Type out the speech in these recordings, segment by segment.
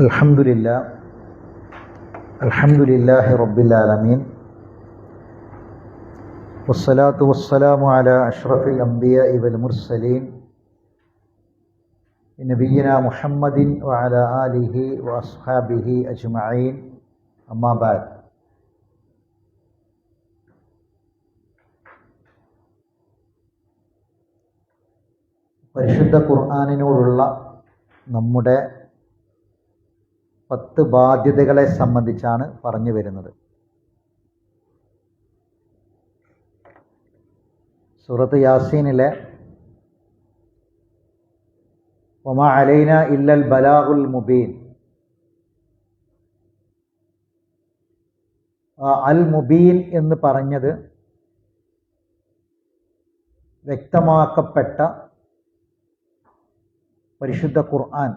അൽഹംദുലില്ലാഹി റബ്ബിൽ ആലമീൻ വസ്സലാത്തു വസ്സലാമു അലാ അഷ്റഫിൽ അംബിയാഇ വൽ മുർസലീൻ നബിയ്യിനാ മുഹമ്മദിൻ വഅലാ ആലിഹി വഅസ്ഹാബിഹി അജ്മഈൻ അമ്മാ ബഅദ്. പരിശുദ്ധ ഖുർആനിനോടുള്ള നമ്മുടെ 10 ബാധ്യതകളെ സംബന്ധിച്ചാണ് പറഞ്ഞു വരുന്നത്. സൂറത്ത് യാസീനിലെ വമാ അലൈന ഇല്ലൽ ബലാഗുൽ മുബീൻ, അൽ മുബീൻ എന്ന് പറഞ്ഞത് വ്യക്തമാക്കപ്പെട്ട പരിശുദ്ധ ഖുർആൻ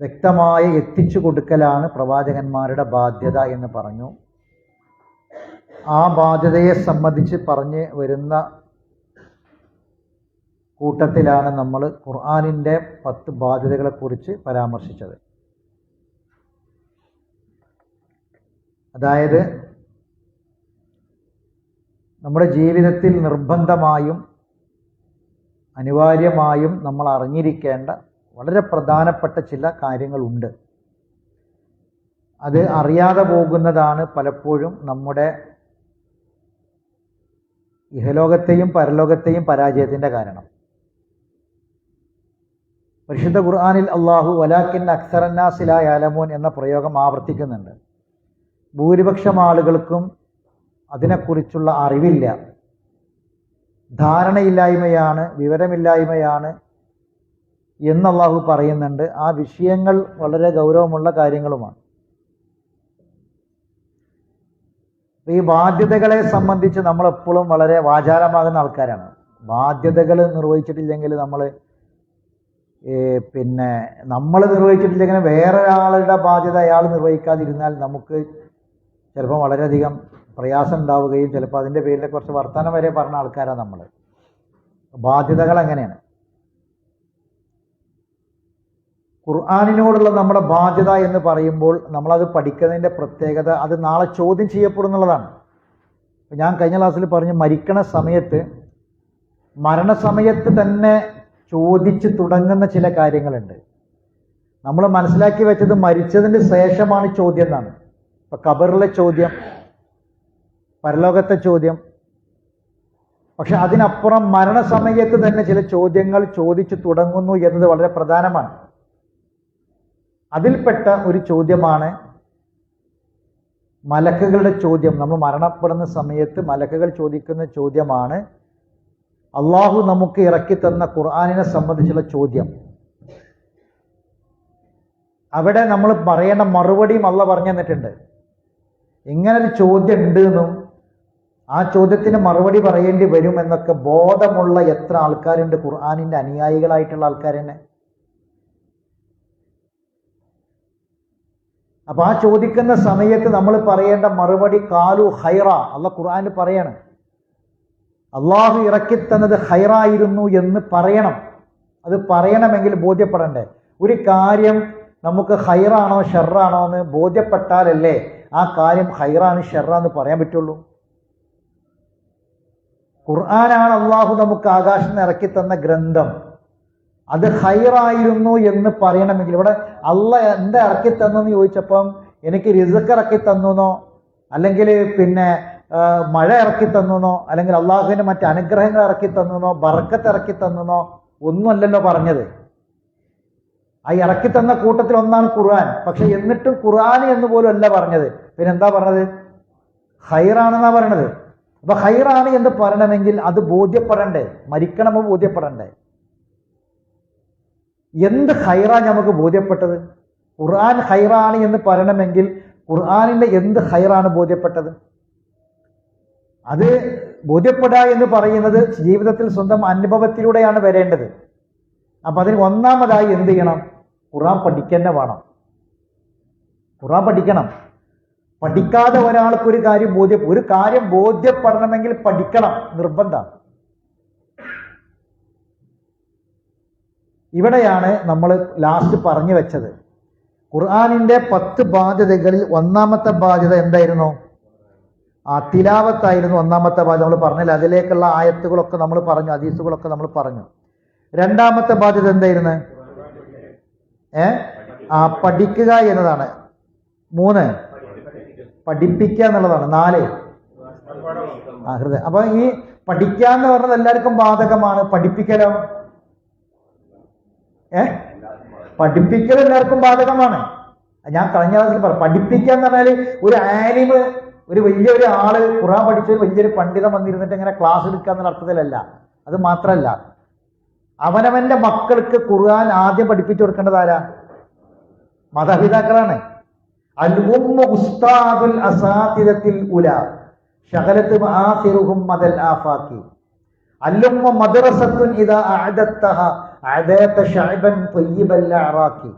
വ്യക്തമായി എത്തിച്ചു കൊടുക്കലാണ് പ്രവാചകന്മാരുടെ ബാധ്യത എന്ന് പറഞ്ഞു. ആ ബാധ്യതയെ സംബന്ധിച്ച് പറഞ്ഞ് വരുന്ന കൂട്ടത്തിലാണ് നമ്മൾ ഖുർആനിൻ്റെ 10 ബാധ്യതകളെക്കുറിച്ച് പരാമർശിച്ചത്. അതായത് നമ്മുടെ ജീവിതത്തിൽ നിർബന്ധമായും അനിവാര്യമായും നമ്മൾ അറിഞ്ഞിരിക്കേണ്ട വളരെ പ്രധാനപ്പെട്ട ചില കാര്യങ്ങളുണ്ട്. അത് അറിയാതെ പോകുന്നതാണ് പലപ്പോഴും നമ്മുടെ ഇഹലോകത്തെയും പരലോകത്തെയും പരാജയത്തിൻ്റെ കാരണം. പരിശുദ്ധ ഖുർആനിൽ അല്ലാഹു വലാകിൻ അക്സറന്നാസി ലാ യഅലമൂൻ എന്ന പ്രയോഗം ആവർത്തിക്കുന്നുണ്ട്. ഭൂരിപക്ഷം ആളുകൾക്കും അതിനെക്കുറിച്ചുള്ള അറിവില്ല, ധാരണയില്ലായ്മയാണ്, വിവരമില്ലായ്മയാണ് എന്ന് അല്ലാഹു പറയുന്നുണ്ട്. ആ വിഷയങ്ങൾ വളരെ ഗൗരവമുള്ള കാര്യങ്ങളുമാണ്. ഈ ബാധ്യതകളെ സംബന്ധിച്ച് നമ്മളെപ്പോഴും വളരെ വാചാലമാകുന്ന ആൾക്കാരാണ്. ബാധ്യതകൾ നിർവഹിച്ചിട്ടില്ലെങ്കിൽ നമ്മൾ നിർവഹിച്ചിട്ടില്ലെങ്കിൽ വേറൊരാളുടെ ബാധ്യത അയാൾ നിർവഹിക്കാതിരുന്നാൽ നമുക്ക് ചിലപ്പോൾ വളരെയധികം പ്രയാസം ഉണ്ടാവുകയും ചിലപ്പോൾ അതിൻ്റെ പേരിൽ കുറച്ച് വർത്തമാനം വരെ പറഞ്ഞ ആൾക്കാരാണ് നമ്മൾ. ബാധ്യതകൾ അങ്ങനെയാണ്. ഖുർആനിനോടുള്ള നമ്മുടെ ബാധ്യത എന്ന് പറയുമ്പോൾ നമ്മളത് പഠിക്കുന്നതിൻ്റെ പ്രത്യേകത അത് നാളെ ചോദ്യം ചെയ്യപ്പെടുന്നുള്ളതാണ്. ഞാൻ കഴിഞ്ഞ ക്ലാസ്സിൽ പറഞ്ഞു, മരണസമയത്ത് തന്നെ ചോദിച്ച് തുടങ്ങുന്ന ചില കാര്യങ്ങളുണ്ട്. നമ്മൾ മനസ്സിലാക്കി വെച്ചത് മരിച്ചതിന് ശേഷമാണ് ചോദ്യം എന്നാണ്. ഇപ്പം ഖബറിലെ ചോദ്യം, പരലോകത്തെ ചോദ്യം. പക്ഷെ അതിനപ്പുറം മരണസമയത്ത് തന്നെ ചില ചോദ്യങ്ങൾ ചോദിച്ചു തുടങ്ങുന്നു എന്നത് വളരെ പ്രധാനമാണ്. അതിൽപ്പെട്ട ഒരു ചോദ്യമാണ് മലക്കുകളുടെ ചോദ്യം. നമ്മൾ മരണപ്പെടുന്ന സമയത്ത് മലക്കുകൾ ചോദിക്കുന്ന ചോദ്യമാണ് അള്ളാഹു നമുക്ക് ഇറക്കി തന്ന ഖുർആനിനെ സംബന്ധിച്ചുള്ള ചോദ്യം. അവിടെ നമ്മൾ പറയേണ്ട മറുപടിയും അള്ളാഹ് പറഞ്ഞു തന്നിട്ടുണ്ട്. ഇങ്ങനൊരു ചോദ്യം ഉണ്ട് എന്നും ആ ചോദ്യത്തിന് മറുപടി പറയേണ്ടി വരും എന്നൊക്കെ ബോധമുള്ള എത്ര ആൾക്കാരുണ്ട് ഖുർആനിൻ്റെ അനുയായികളായിട്ടുള്ള ആൾക്കാർ തന്നെ. അപ്പൊ ആ ചോദിക്കുന്ന സമയത്ത് നമ്മൾ പറയേണ്ട മറുപടി കാലു ഹൈറ. അള്ളാഹ് ഖുർആനിൽ പറയാണ്, അള്ളാഹു ഇറക്കിത്തന്നത് ഹൈറായിരുന്നു എന്ന് പറയണം. അത് പറയണമെങ്കിൽ ബോധ്യപ്പെടണ്ടേ? ഒരു കാര്യം നമുക്ക് ഹൈറാണോ ഷെറാണോ എന്ന് ബോധ്യപ്പെട്ടാലല്ലേ ആ കാര്യം ഹൈറാണ് ഷെറാന്ന് പറയാൻ പറ്റുള്ളൂ. ഖുർആനാണ് അള്ളാഹു നമുക്ക് ആകാശത്ത് നിന്ന് ഇറക്കി തന്ന ഗ്രന്ഥം. അത് ഹൈറായിരുന്നു എന്ന് പറയണമെങ്കിൽ ഇവിടെ അള്ളാഹ് എന്താ ഇറക്കി തന്നെന്ന് ചോദിച്ചപ്പം എനിക്ക് റിസ്ക് ഇറക്കി തന്നുന്നോ, അല്ലെങ്കിൽ മഴ ഇറക്കി തന്നുന്നോ, അല്ലെങ്കിൽ അള്ളാഹുവിന് മറ്റ് അനുഗ്രഹങ്ങൾ ഇറക്കി തന്നുന്നോ, ബർക്കത്ത് ഇറക്കി തന്നുന്നോ ഒന്നുമല്ലല്ലോ പറഞ്ഞത്. ആ ഇറക്കി തന്ന കൂട്ടത്തിൽ ഒന്നാണ് ഖുർആൻ. പക്ഷെ എന്നിട്ടും ഖുർആൻ എന്ന് പോലും അല്ല പറഞ്ഞത്. പിന്നെ എന്താ പറഞ്ഞത്? ഹൈറാണെന്നാ പറയണത്. അപ്പൊ ഹൈറാണ് എന്ന് പറയണമെങ്കിൽ അത് ബോധ്യപ്പെടണ്ടേ? മരിക്കണമോ ബോധ്യപ്പെടണ്ടേ? എന്ത് ഹൈറാ നമുക്ക് ബോധ്യപ്പെട്ടത്? ഖുർആൻ ഹൈറാണ് എന്ന് പറയണമെങ്കിൽ ഖുർആനിന്റെ എന്ത് ഹൈറാണ് ബോധ്യപ്പെട്ടത്? അത് ബോധ്യപ്പെടുക എന്ന് പറയുന്നത് ജീവിതത്തിൽ സ്വന്തം അനുഭവത്തിലൂടെയാണ് വരേണ്ടത്. അപ്പൊ അതിന് ഒന്നാമതായി എന്ത് ചെയ്യണം? ഖുർആൻ പഠിക്കന്നെ വേണം. ഖുർആൻ പഠിക്കണം. പഠിക്കാതെ ഒരാൾക്ക് ഒരു കാര്യം ബോധ്യപ്പെടണമെങ്കിൽ പഠിക്കണം, നിർബന്ധം. ഇവിടെയാണ് നമ്മൾ ലാസ്റ്റ് പറഞ്ഞു വെച്ചത്. ഖുർആനിന്റെ 10 ബാധ്യതകളിൽ ഒന്നാമത്തെ ബാധ്യത എന്തായിരുന്നു? തിലാവത്തായിരുന്നു ഒന്നാമത്തെ ബാധ്യത. നമ്മൾ പറഞ്ഞില്ല, അതിലേക്കുള്ള ആയത്തുകളൊക്കെ നമ്മൾ പറഞ്ഞു, ഹദീസുകളൊക്കെ നമ്മൾ പറഞ്ഞു. രണ്ടാമത്തെ ബാധ്യത എന്തായിരുന്നു? പഠിക്കുക എന്നതാണ്. 3 പഠിപ്പിക്കുക എന്നുള്ളതാണ്. 4 ഹൃദയം. അപ്പൊ ഈ പഠിക്കുക എന്ന് പറഞ്ഞത് എല്ലാവർക്കും ബാധകമാണ്. പഠിപ്പിക്കലോ? പഠിപ്പിക്കൽ എല്ലാവർക്കും ബാധകമാണ്. ഞാൻ കഴിഞ്ഞ ക്ലാസ്സിൽ പറഞ്ഞു, പഠിപ്പിക്കുക എന്ന് പറഞ്ഞാല് ഒരു ആലിമ്, ഒരു വലിയൊരു ആള് ഖുർആൻ പഠിച്ചൊരു വലിയൊരു പണ്ഡിതൻ വന്നിരുന്നിട്ട് ഇങ്ങനെ ക്ലാസ് എടുക്കുക എന്നുള്ള അർത്ഥത്തിലല്ല. അത് മാത്രല്ല, അവനവന്റെ മക്കൾക്ക് ഖുർആൻ ആദ്യം പഠിപ്പിച്ചു കൊടുക്കേണ്ടത് ആരാ? മാതാപിതാക്കളാണ്. അൽ ഉമ്മ ഉസ്താദുൽ അസാതിദത്തിൽ ഉലാ ശഗലത്ത് ആഖിറുഹും മദൽ ആഫാഖി അല്ലുമ്മ മദ്റസത്തുൻ ഇദാ അഅദത്തഹ അഅദത ശഅബൻ തയ്യിബൽ അറാഖി.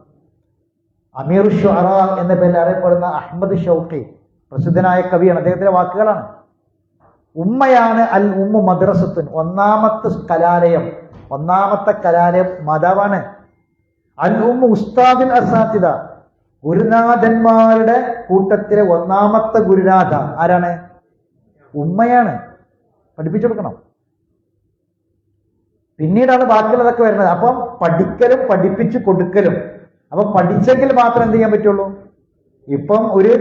അമീർ ശുഅറാ എന്ന പേരിൽ അറിയപ്പെടുന്ന അഹ്മദ് ഷൗഖി പ്രസിദ്ധനായ കവിയാണ്. അദ്ദേഹത്തിന്റെ വാക്കുകളാണ്. ഉമ്മയാണ് അൽ ഉമ്മ മദ്റസത്തുൻ, ഒന്നാമത്തെ കലാലയം. ഒന്നാമത്തെ കലാലയം മാതാവാണ്. അൽ ഉമ്മ ഉസ്താദുൽ അസാതിദ, ഗുരുനാഥന്മാരുടെ കൂട്ടത്തിലെ ഒന്നാമത്തെ ഗുരുനാഥ ആരാണ്? ഉമ്മയാണ്. പഠിപ്പിച്ചു കൊടുക്കണം. പിന്നീടാണ് ബാക്കിയുള്ളതൊക്കെ വരുന്നത്. അപ്പം പഠിക്കലും പഠിപ്പിച്ചു കൊടുക്കലും. അപ്പം പഠിച്ചെങ്കിൽ മാത്രം എന്ത് ചെയ്യാൻ പറ്റുള്ളൂ? ഇപ്പം ഒരു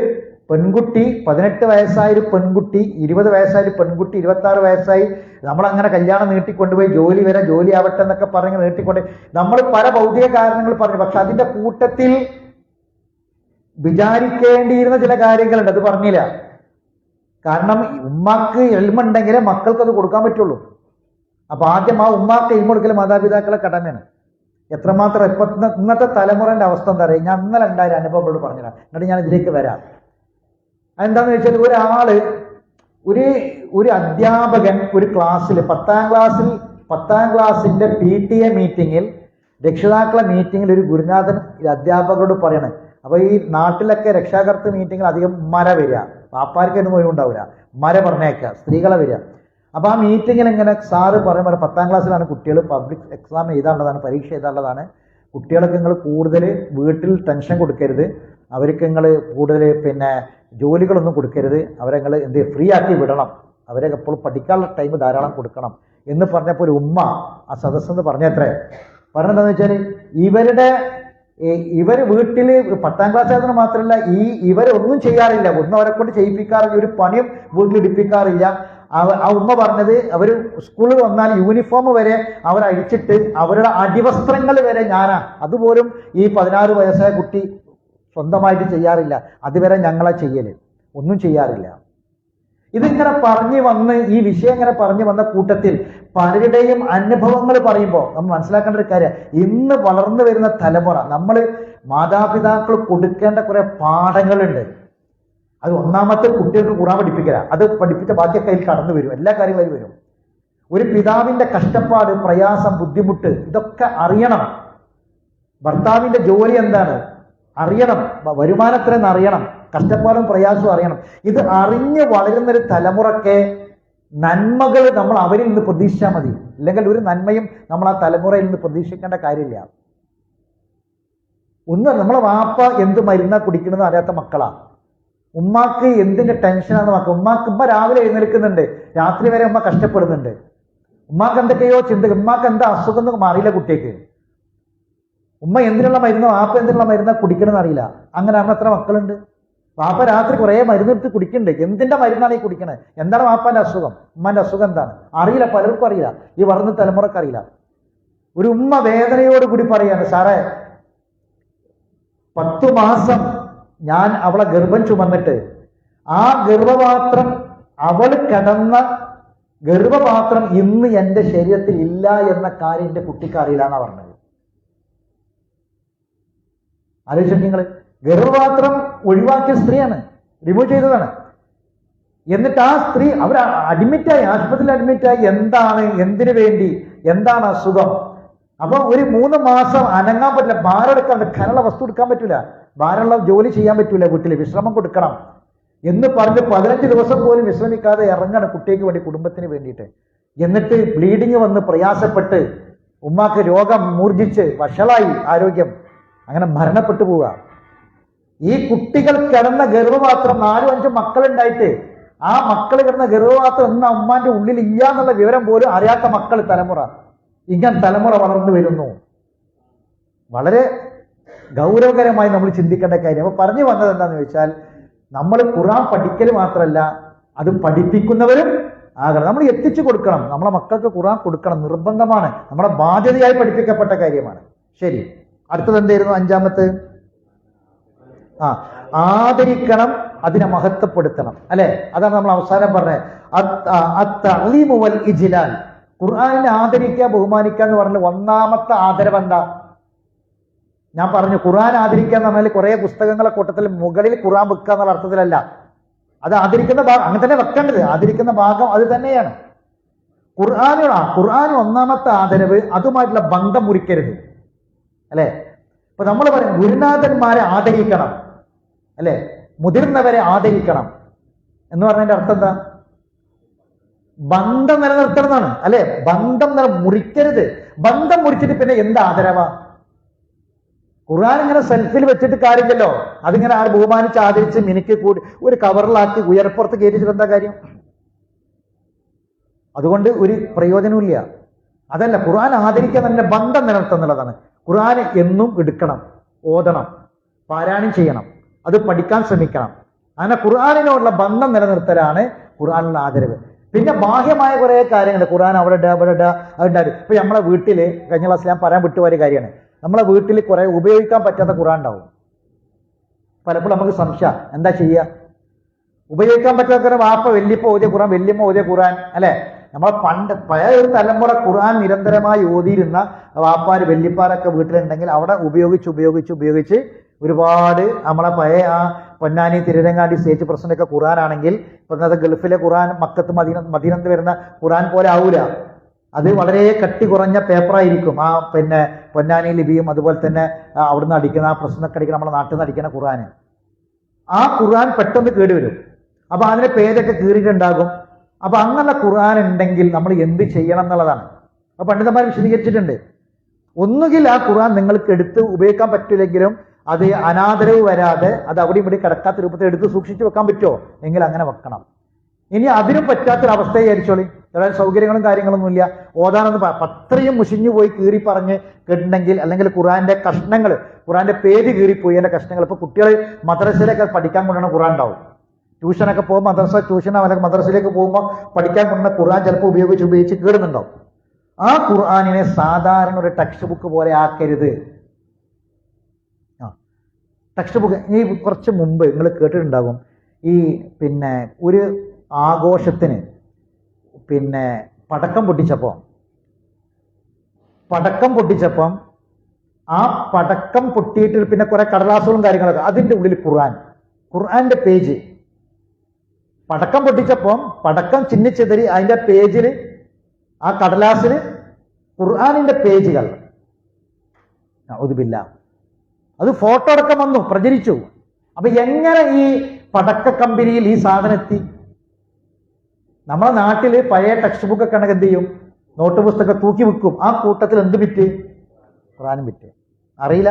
പെൺകുട്ടി, 18 വയസ്സായ ഒരു പെൺകുട്ടി, 20 വയസ്സായ ഒരു പെൺകുട്ടി, 26 വയസ്സായി, നമ്മളങ്ങനെ കല്യാണം നീട്ടിക്കൊണ്ടുപോയി ജോലി വരെ, ജോലി ആവട്ടെ എന്നൊക്കെ പറഞ്ഞ് നീട്ടിക്കൊണ്ട് നമ്മൾ പല ഭൗതിക കാരണങ്ങൾ പറഞ്ഞു. പക്ഷെ അതിന്റെ കൂട്ടത്തിൽ വിചാരിക്കേണ്ടിയിരുന്ന ചില കാര്യങ്ങളുണ്ട്. അത് പറഞ്ഞില്ല. കാരണം ഉമ്മാക്ക് എൽമുണ്ടെങ്കിലേ മക്കൾക്ക് അത് കൊടുക്കാൻ പറ്റുള്ളൂ. അപ്പൊ ആദ്യം ആ ഉമ്മാക്ക് എൽമ കൊടുക്കൽ മാതാപിതാക്കളെ കടമയാണ്. എത്രമാത്രം ഇന്നത്തെ തലമുറന്റെ അവസ്ഥ എന്താ പറയുക? ഞാൻ ഇന്നലെ ഉണ്ടായ അനുഭവങ്ങളോട് പറഞ്ഞുതരാം, എന്നിട്ട് ഞാൻ ഇതിലേക്ക് വരാം. അതെന്താന്ന് വെച്ചാൽ, ഒരാള് ഒരു അധ്യാപകൻ ഒരു ക്ലാസ്സിൽ 10ാം ക്ലാസ്സിന്റെ PTA മീറ്റിങ്ങിൽ, രക്ഷിതാക്കളെ മീറ്റിങ്ങിൽ ഒരു ഗുരുനാഥൻ അധ്യാപകരോട് പറയണേ. അപ്പൊ ഈ നാട്ടിലൊക്കെ രക്ഷാകർത്തൃ മീറ്റിങ്ങിൽ അധികം മര വരിക, പാപ്പാർക്കൊന്നും ഒഴിവുണ്ടാവില്ല, മര പറഞ്ഞേക്കുക, സ്ത്രീകളെ വരിക. അപ്പൊ ആ മീറ്റിങ്ങിൽ ഇങ്ങനെ സാറ് പറയുമ്പോൾ 10ാം ക്ലാസ്സിലാണ് കുട്ടികൾ, പബ്ലിക് എക്സാം എഴുതാനുള്ളതാണ്, പരീക്ഷ എഴുതാനുള്ളതാണ്. കുട്ടികൾക്ക് നിങ്ങൾ കൂടുതൽ വീട്ടിൽ ടെൻഷൻ കൊടുക്കരുത്, അവർക്ക് നിങ്ങൾ കൂടുതൽ ജോലികളൊന്നും കൊടുക്കരുത്, അവരെ നിങ്ങൾ ഫ്രീ ആക്കി വിടണം, അവരെ എപ്പോഴും പഠിക്കാനുള്ള ടൈം ധാരാളം കൊടുക്കണം എന്ന് പറഞ്ഞപ്പോൾ ഒരു ഉമ്മ ആ സദസ്സെന്ന് പറഞ്ഞത്രേ. പറഞ്ഞെന്താന്ന് വെച്ചാൽ, ഇവര് വീട്ടിൽ 10ാം ക്ലാസ് ആയതിന് മാത്രമല്ല, ഇവരൊന്നും ചെയ്യാറില്ല, ഒന്നും അവരെ കൊണ്ട് ചെയ്യിപ്പിക്കാറില്ല, ഒരു പണിയും വീട്ടിൽ ഇടിപ്പിക്കാറില്ല. ആ ഉമ്മ പറഞ്ഞത്, അവർ സ്കൂളിൽ വന്നാൽ യൂണിഫോം വരെ അവരഴിച്ചിട്ട് അവരുടെ അടിവസ്ത്രങ്ങൾ വരെ ഞാനാ, അതുപോലും ഈ 16 വയസ്സായ കുട്ടി സ്വന്തമായിട്ട് ചെയ്യാറില്ല, അതുവരെ ഞങ്ങളെ ചെയ്യല്, ഒന്നും ചെയ്യാറില്ല. ഇതിങ്ങനെ പറഞ്ഞു വന്ന്, ഈ വിഷയം ഇങ്ങനെ പറഞ്ഞു വന്ന കൂട്ടത്തിൽ പലരുടെയും അനുഭവങ്ങൾ പറയുമ്പോൾ നമ്മൾ മനസ്സിലാക്കേണ്ട ഒരു കാര്യം, ഇന്ന് വളർന്നു വരുന്ന തലമുറ, നമ്മൾ മാതാപിതാക്കൾ കൊടുക്കേണ്ട കുറെ പാഠങ്ങളുണ്ട്. അത് ഒന്നാമത്തെ കുട്ടികൾക്ക് ഖുർആൻ പഠിപ്പിക്കല, അത് പഠിപ്പിച്ച ബാക്കിയൊക്കെ അതിൽ കടന്നു വരും, എല്ലാ കാര്യങ്ങളും വരും. ഒരു പിതാവിന്റെ കഷ്ടപ്പാട്, പ്രയാസം, ബുദ്ധിമുട്ട് ഇതൊക്കെ അറിയണം. ഭർത്താവിന്റെ ജോലി എന്താണ് അറിയണം, വരുമാനത്തിനെന്ന് അറിയണം, കഷ്ടപ്പാടും പ്രയാസവും അറിയണം. ഇത് അറിഞ്ഞ് വളരുന്നൊരു തലമുറയ്ക്ക് നന്മകൾ നമ്മൾ അവരിൽ നിന്ന് പ്രതീക്ഷിച്ചാൽ മതി. അല്ലെങ്കിൽ ഒരു നന്മയും നമ്മൾ ആ തലമുറയിൽ നിന്ന് പ്രതീക്ഷിക്കേണ്ട കാര്യമില്ല. നമ്മളെ വാപ്പ എന്ത് മരുന്നാ കുടിക്കണമെന്ന് അറിയാത്ത മക്കളാ. ഉമ്മാക്ക് എന്തിന്റെ ടെൻഷനാണ് മക്കൾ. ഉമ്മ രാവിലെ എഴുന്നേൽക്കുന്നുണ്ട്, രാത്രി വരെ ഉമ്മ കഷ്ടപ്പെടുന്നുണ്ട്. ഉമ്മാക്ക് എന്തൊക്കെയോ ചിന്ത, ഉമ്മാക്ക് എന്താ അസുഖം എന്ന് അറിയില്ല കുട്ടിക്ക്. ഉമ്മ എന്തിനുള്ള മരുന്നോ വാപ്പ എന്തിനുള്ള മരുന്നാ കുടിക്കണമെന്ന് അറിയില്ല. അങ്ങനെ അറിഞ്ഞ എത്ര മക്കളുണ്ട്? വാപ്പ രാത്രി കുറേ മരുന്നെടുത്ത് കുടിക്കുന്നുണ്ട്, എന്തിന്റെ മരുന്നാണ് ഈ കുടിക്കണത്? എന്താണ് വാപ്പാന്റെ അസുഖം, ഉമ്മാന്റെ അസുഖം എന്താണ് അറിയില്ല, പലർക്കും അറിയില്ല, ഈ വളർന്ന തലമുറക്ക് അറിയില്ല. ഒരു ഉമ്മ വേദനയോട് കൂടി പറയാണ്, സാറേ 10 മാസം ഞാൻ അവളെ ഗർഭം ചുമന്നിട്ട് ആ ഗർഭപാത്രം, അവൾ കിടന്ന ഗർഭപാത്രം ഇന്ന് എൻ്റെ ശരീരത്തിൽ ഇല്ല എന്ന കാര്യം എൻ്റെ കുട്ടിക്ക് അറിയില്ല എന്നാ പറഞ്ഞത്. ആലോചിച്ചു നിങ്ങൾ, ഗർഭപാത്രം ഒഴിവാക്കിയ സ്ത്രീയാണ്, റിമൂവ് ചെയ്തതാണ്. എന്നിട്ട് ആ സ്ത്രീ അവർ അഡ്മിറ്റായി, ആശുപത്രിയിൽ അഡ്മിറ്റായി. എന്താണ്, എന്തിനു വേണ്ടി, എന്താണ് അസുഖം? അപ്പൊ ഒരു 3 മാസം അനങ്ങാൻ പറ്റില്ല, ഭാരം എടുക്കാൻ പറ്റില്ല, ഖനമുള്ള വസ്തു എടുക്കാൻ പറ്റില്ല, ഭാരമുള്ള ജോലി ചെയ്യാൻ പറ്റൂല, വീട്ടിൽ വിശ്രമം കൊടുക്കണം എന്ന് പറഞ്ഞ് 15 ദിവസം പോലും വിശ്രമിക്കാതെ ഇറങ്ങണം കുട്ടിക്ക് വേണ്ടി, കുടുംബത്തിന് വേണ്ടിയിട്ട്. എന്നിട്ട് ബ്ലീഡിങ് വന്ന് പ്രയാസപ്പെട്ട് ഉമ്മാക്ക് രോഗം മൂർജിച്ച് വഷളായി ആരോഗ്യം, അങ്ങനെ മരണപ്പെട്ടു പോവുക. ഈ കുട്ടികൾ കിടന്ന ഗർഭപാത്രം 4-5 മക്കളുണ്ടായിട്ട് ആ മക്കൾ കിടന്ന ഗർഭപാത്രം എന്ന ഉമ്മാന്റെ ഉള്ളിൽ ഇല്ല എന്നുള്ള വിവരം പോലും അറിയാത്ത മക്കൾ തലമുറ, ഇങ്ങനെ തലമുറ വളർന്നു വരുന്നു. വളരെ ഗൗരവകരമായി നമ്മൾ ചിന്തിക്കേണ്ട കാര്യം. അപ്പൊ പറഞ്ഞു വന്നത് എന്താന്ന് ചോദിച്ചാൽ, നമ്മൾ ഖുർആൻ പഠിക്കൽ മാത്രമല്ല, അത് പഠിപ്പിക്കുന്നവരും ആകണം. നമ്മൾ എത്തിച്ചു കൊടുക്കണം, നമ്മളെ മക്കൾക്ക് ഖുർആൻ കൊടുക്കണം, നിർബന്ധമാണ്, നമ്മുടെ ബാധ്യതയായി പഠിപ്പിക്കപ്പെട്ട കാര്യമാണ്. ശരി, അടുത്തത് എന്തായിരുന്നു? 5-മത്തെ ആദരിക്കണം, അതിനെ മഹത്വപ്പെടുത്തണം, അല്ലെ? അതാണ് നമ്മൾ അവസാനം പറഞ്ഞത്. ഖുർആനിനെ ആദരിക്കുക, ബഹുമാനിക്കുക എന്ന് പറഞ്ഞാൽ 1-മത്തെ ആദരവ് എന്താ? ഞാൻ പറഞ്ഞു, ഖുർആൻ ആദരിക്കുക എന്ന് പറഞ്ഞാൽ കുറെ പുസ്തകങ്ങളെ കൂട്ടത്തിൽ മുകളിൽ ഖുർആൻ വെക്കുക എന്നുള്ള അർത്ഥത്തിലല്ല. അത് ആദരിക്കുന്ന ഭാഗം അങ്ങനെ തന്നെ വെക്കേണ്ടത്, ആദരിക്കുന്ന ഭാഗം അത് തന്നെയാണ്. ഖുർആൻ 1-മത്തെ ആദരവ്, അതുമായിട്ടുള്ള ബന്ധം മുറിക്കരുത്, അല്ലെ? ഇപ്പൊ നമ്മൾ പറയും ഗുരുനാഥന്മാരെ ആദരിക്കണം, അല്ലെ? മുതിർന്നവരെ ആദരിക്കണം എന്ന് പറഞ്ഞതിന്റെ അർത്ഥം എന്താ? ബന്ധം നിലനിർത്തണം എന്നാണ്, അല്ലെ? ബന്ധം മുറിക്കരുത്. ബന്ധം മുറിച്ചിട്ട് പിന്നെ എന്ത് ആദരവാ? ഖുർആൻ ഇങ്ങനെ സെൽഫിൽ വെച്ചിട്ട് കാര്യമില്ലല്ലോ. അതിങ്ങനെ ബഹുമാനിച്ച് ആദരിച്ച് മിനിക്ക് കൂടി ഒരു കവറിലാക്കി ഉയർപ്പുറത്ത് കയറ്റിച്ചിട്ട് എന്താ കാര്യം? അതുകൊണ്ട് ഒരു പ്രയോജനമില്ല. അതല്ല, ഖുർആൻ ആദരിക്കാൻ നല്ല ബന്ധം നിലനിർത്തുക എന്നുള്ളതാണ്. ഖുർആൻ എന്നും എടുക്കണം, ഓതണം, പാരായണം ചെയ്യണം, അത് പഠിക്കാൻ ശ്രമിക്കണം. അങ്ങനെ ഖുർആനിനോടുള്ള ബന്ധം നിലനിർത്തലാണ് ഖുർആനുള്ള ആദരവ്. പിന്നെ ബാഹ്യമായ കുറെ കാര്യങ്ങൾ, ഖുർആൻ അവിടെ അതുണ്ടായിരുന്നു. ഇപ്പൊ നമ്മളെ വീട്ടില്, കഴിഞ്ഞ ക്ലാസ്സിൽ ഞാൻ പറയാൻ വിട്ടുപോയ കാര്യമാണ്, നമ്മളെ വീട്ടിൽ കുറെ ഉപയോഗിക്കാൻ പറ്റാത്ത ഖുർആൻ ഉണ്ടാവും. പലപ്പോഴും നമുക്ക് സംശയം, എന്താ ചെയ്യുക? ഉപയോഗിക്കാൻ പറ്റാത്ത വാപ്പ വല്യപ്പ ഓതിയ ഖുർആൻ, വല്യമ്മ ഓതിയ ഖുർആൻ, അല്ലെ? നമ്മളെ പഴയ ഒരു തലമുറ ഖുർആൻ നിരന്തരമായി ഓതിയിരുന്ന വാപ്പാര് വല്യപ്പാരൊക്കെ വീട്ടിലുണ്ടെങ്കിൽ അവിടെ ഉപയോഗിച്ച് ഒരുപാട് നമ്മളെ പഴയ ആ പൊന്നാനി തിരുരങ്ങാടി സ്റ്റേറ്റ് പ്രസിഡന്റൊക്കെ ഖുർആൻ ആണെങ്കിൽ ഇന്നത്തെ ഗൾഫിലെ ഖുർആൻ, മക്കത്ത് മദീനത്ത് വരുന്ന ഖുർആൻ പോലെ ആവൂല. അത് വളരെ കട്ടി കുറഞ്ഞ പേപ്പറായിരിക്കും. ആ പിന്നെ പൊന്നാനി ലിപിയും അതുപോലെ തന്നെ അവിടുന്ന് അടിക്കുന്ന ആ പ്രശ്നമൊക്കെ അടിക്കുന്ന നമ്മുടെ നാട്ടിൽ നിന്ന് അടിക്കുന്ന ഖുർആൻ, ആ ഖുർആൻ പെട്ടെന്ന് കേടുവരും. അപ്പൊ അതിന്റെ പേരൊക്കെ കീറിയിട്ടുണ്ടാകും. അപ്പൊ അങ്ങനെ ഖുർആൻ ഉണ്ടെങ്കിൽ നമ്മൾ എന്ത് ചെയ്യണം എന്നുള്ളതാണ്. അപ്പൊ പണ്ഡിതന്മാർ വിശദീകരിച്ചിട്ടുണ്ട്. ഒന്നുകിൽ ആ ഖുർആൻ നിങ്ങൾക്ക് എടുത്ത് ഉപയോഗിക്കാൻ പറ്റില്ലെങ്കിലും അത് അനാദരവ് വരാതെ അത് അവിടെ ഇവിടെ കിടക്കാത്ത രൂപത്തിൽ എടുത്ത് സൂക്ഷിച്ചു വെക്കാൻ പറ്റുമോ എങ്കിൽ അങ്ങനെ വെക്കണം. ഇനി അതിനും പറ്റാത്തൊരവസ്ഥ വിചാരിച്ചോളി, അതായത് സൗകര്യങ്ങളും കാര്യങ്ങളൊന്നും ഇല്ല, ഓതാനൊന്നും അത്രയും മുഷിഞ്ഞു പോയി കീറി പറഞ്ഞ് കേട്ടിട്ടുണ്ടെങ്കിൽ, അല്ലെങ്കിൽ ഖുർആന്റെ കഷ്ണങ്ങൾ, ഖുർആന്റെ പേര് കീറിപ്പോയി അതിന്റെ കഷ്ണങ്ങൾ. ഇപ്പൊ കുട്ടികൾ മദ്രസയിലൊക്കെ പഠിക്കാൻ കൊണ്ടുവന്ന ഖുർആൻ ഉണ്ടാവും. ട്യൂഷനൊക്കെ പോകുമ്പോൾ ട്യൂഷൻ അല്ലെങ്കിൽ മദ്രസയിലേക്ക് പോകുമ്പോൾ പഠിക്കാൻ കൊണ്ടുവന്ന ഖുർആൻ ചിലപ്പോൾ ഉപയോഗിച്ച് കേടുന്നുണ്ടാവും. ആ ഖുർആനിനെ സാധാരണ ഒരു ടെക്സ്റ്റ് ബുക്ക് പോലെ ആക്കരുത്. ടെക്സ്റ്റ് ബുക്ക് ഈ കുറച്ച് മുമ്പ് നിങ്ങൾ കേട്ടിട്ടുണ്ടാകും, ഈ പിന്നെ ഒരു ആഘോഷത്തിന് പിന്നെ പടക്കം പൊട്ടിച്ചപ്പം ആ പടക്കം പൊട്ടിയിട്ട് പിന്നെ കുറെ കടലാസുകളും കാര്യങ്ങളൊക്കെ, അതിൻ്റെ ഉള്ളിൽ ഖുർആന്റെ പേജ്, പടക്കം പൊട്ടിച്ചപ്പം പടക്കം ചിന്നിച്ചെതിരി അതിന്റെ പേജിൽ, ആ കടലാസിൽ ഖുർആനിന്റെ പേജുകൾ, ഔദുബില്ലാ, അത് ഫോട്ടോ അടക്കം വന്നു, പ്രചരിച്ചു. അപ്പൊ എങ്ങനെ ഈ പടക്ക കമ്പനിയിൽ ഈ സാധനം എത്തി? നമ്മളെ നാട്ടില് പഴയ ടെക്സ്റ്റ് ബുക്കൊക്കെ ഉണ്ടെങ്കിൽ എന്ത് ചെയ്യും? നോട്ട് പുസ്തകം തൂക്കി വെക്കും. ആ കൂട്ടത്തിൽ എന്ത് വിറ്റ്? ഖുർആനും വിറ്റ്. അറിയില്ല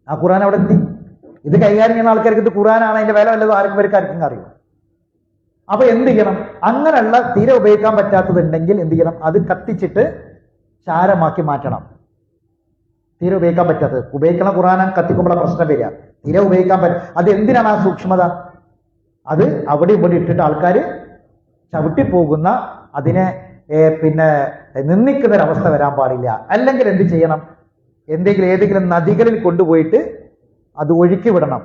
ആ ഖുർആൻ അവിടെ എത്തി. ഇത് കൈകാര്യം ചെയ്യുന്ന ആൾക്കാർക്ക് ഇത് ഖുർആനാണ്, അതിന്റെ വില വല്ലതും ആർക്കും അറിയും. അപ്പൊ എന്ത് ചെയ്യണം? അങ്ങനെയുള്ള തീരെ ഉപയോഗിക്കാൻ പറ്റാത്തതുണ്ടെങ്കിൽ എന്ത് ചെയ്യണം? അത് കത്തിച്ചിട്ട് ചാരമാക്കി മാറ്റണം. തീരെ ഉപയോഗിക്കാൻ പറ്റാത്തത്, ഉപയോഗിക്കണ ഖുർആൻ കത്തിക്കുമ്പോഴാണ് പ്രശ്നം വരിക. തീരെ ഉപയോഗിക്കാൻ അത് എന്തിനാണ് ആ സൂക്ഷ്മത? അത് അവിടെ ഇവിടെ ഇട്ടിട്ട് ആൾക്കാർ ചവിട്ടിപ്പോകുന്ന, അതിനെ പിന്നെ നിന്ദിക്കുന്ന ഒരവസ്ഥ വരാൻ പാടില്ല. അല്ലെങ്കിൽ എന്ത് ചെയ്യണം? ഏതെങ്കിലും നദികളിൽ കൊണ്ടുപോയിട്ട് അത് ഒഴുക്കി വിടണം.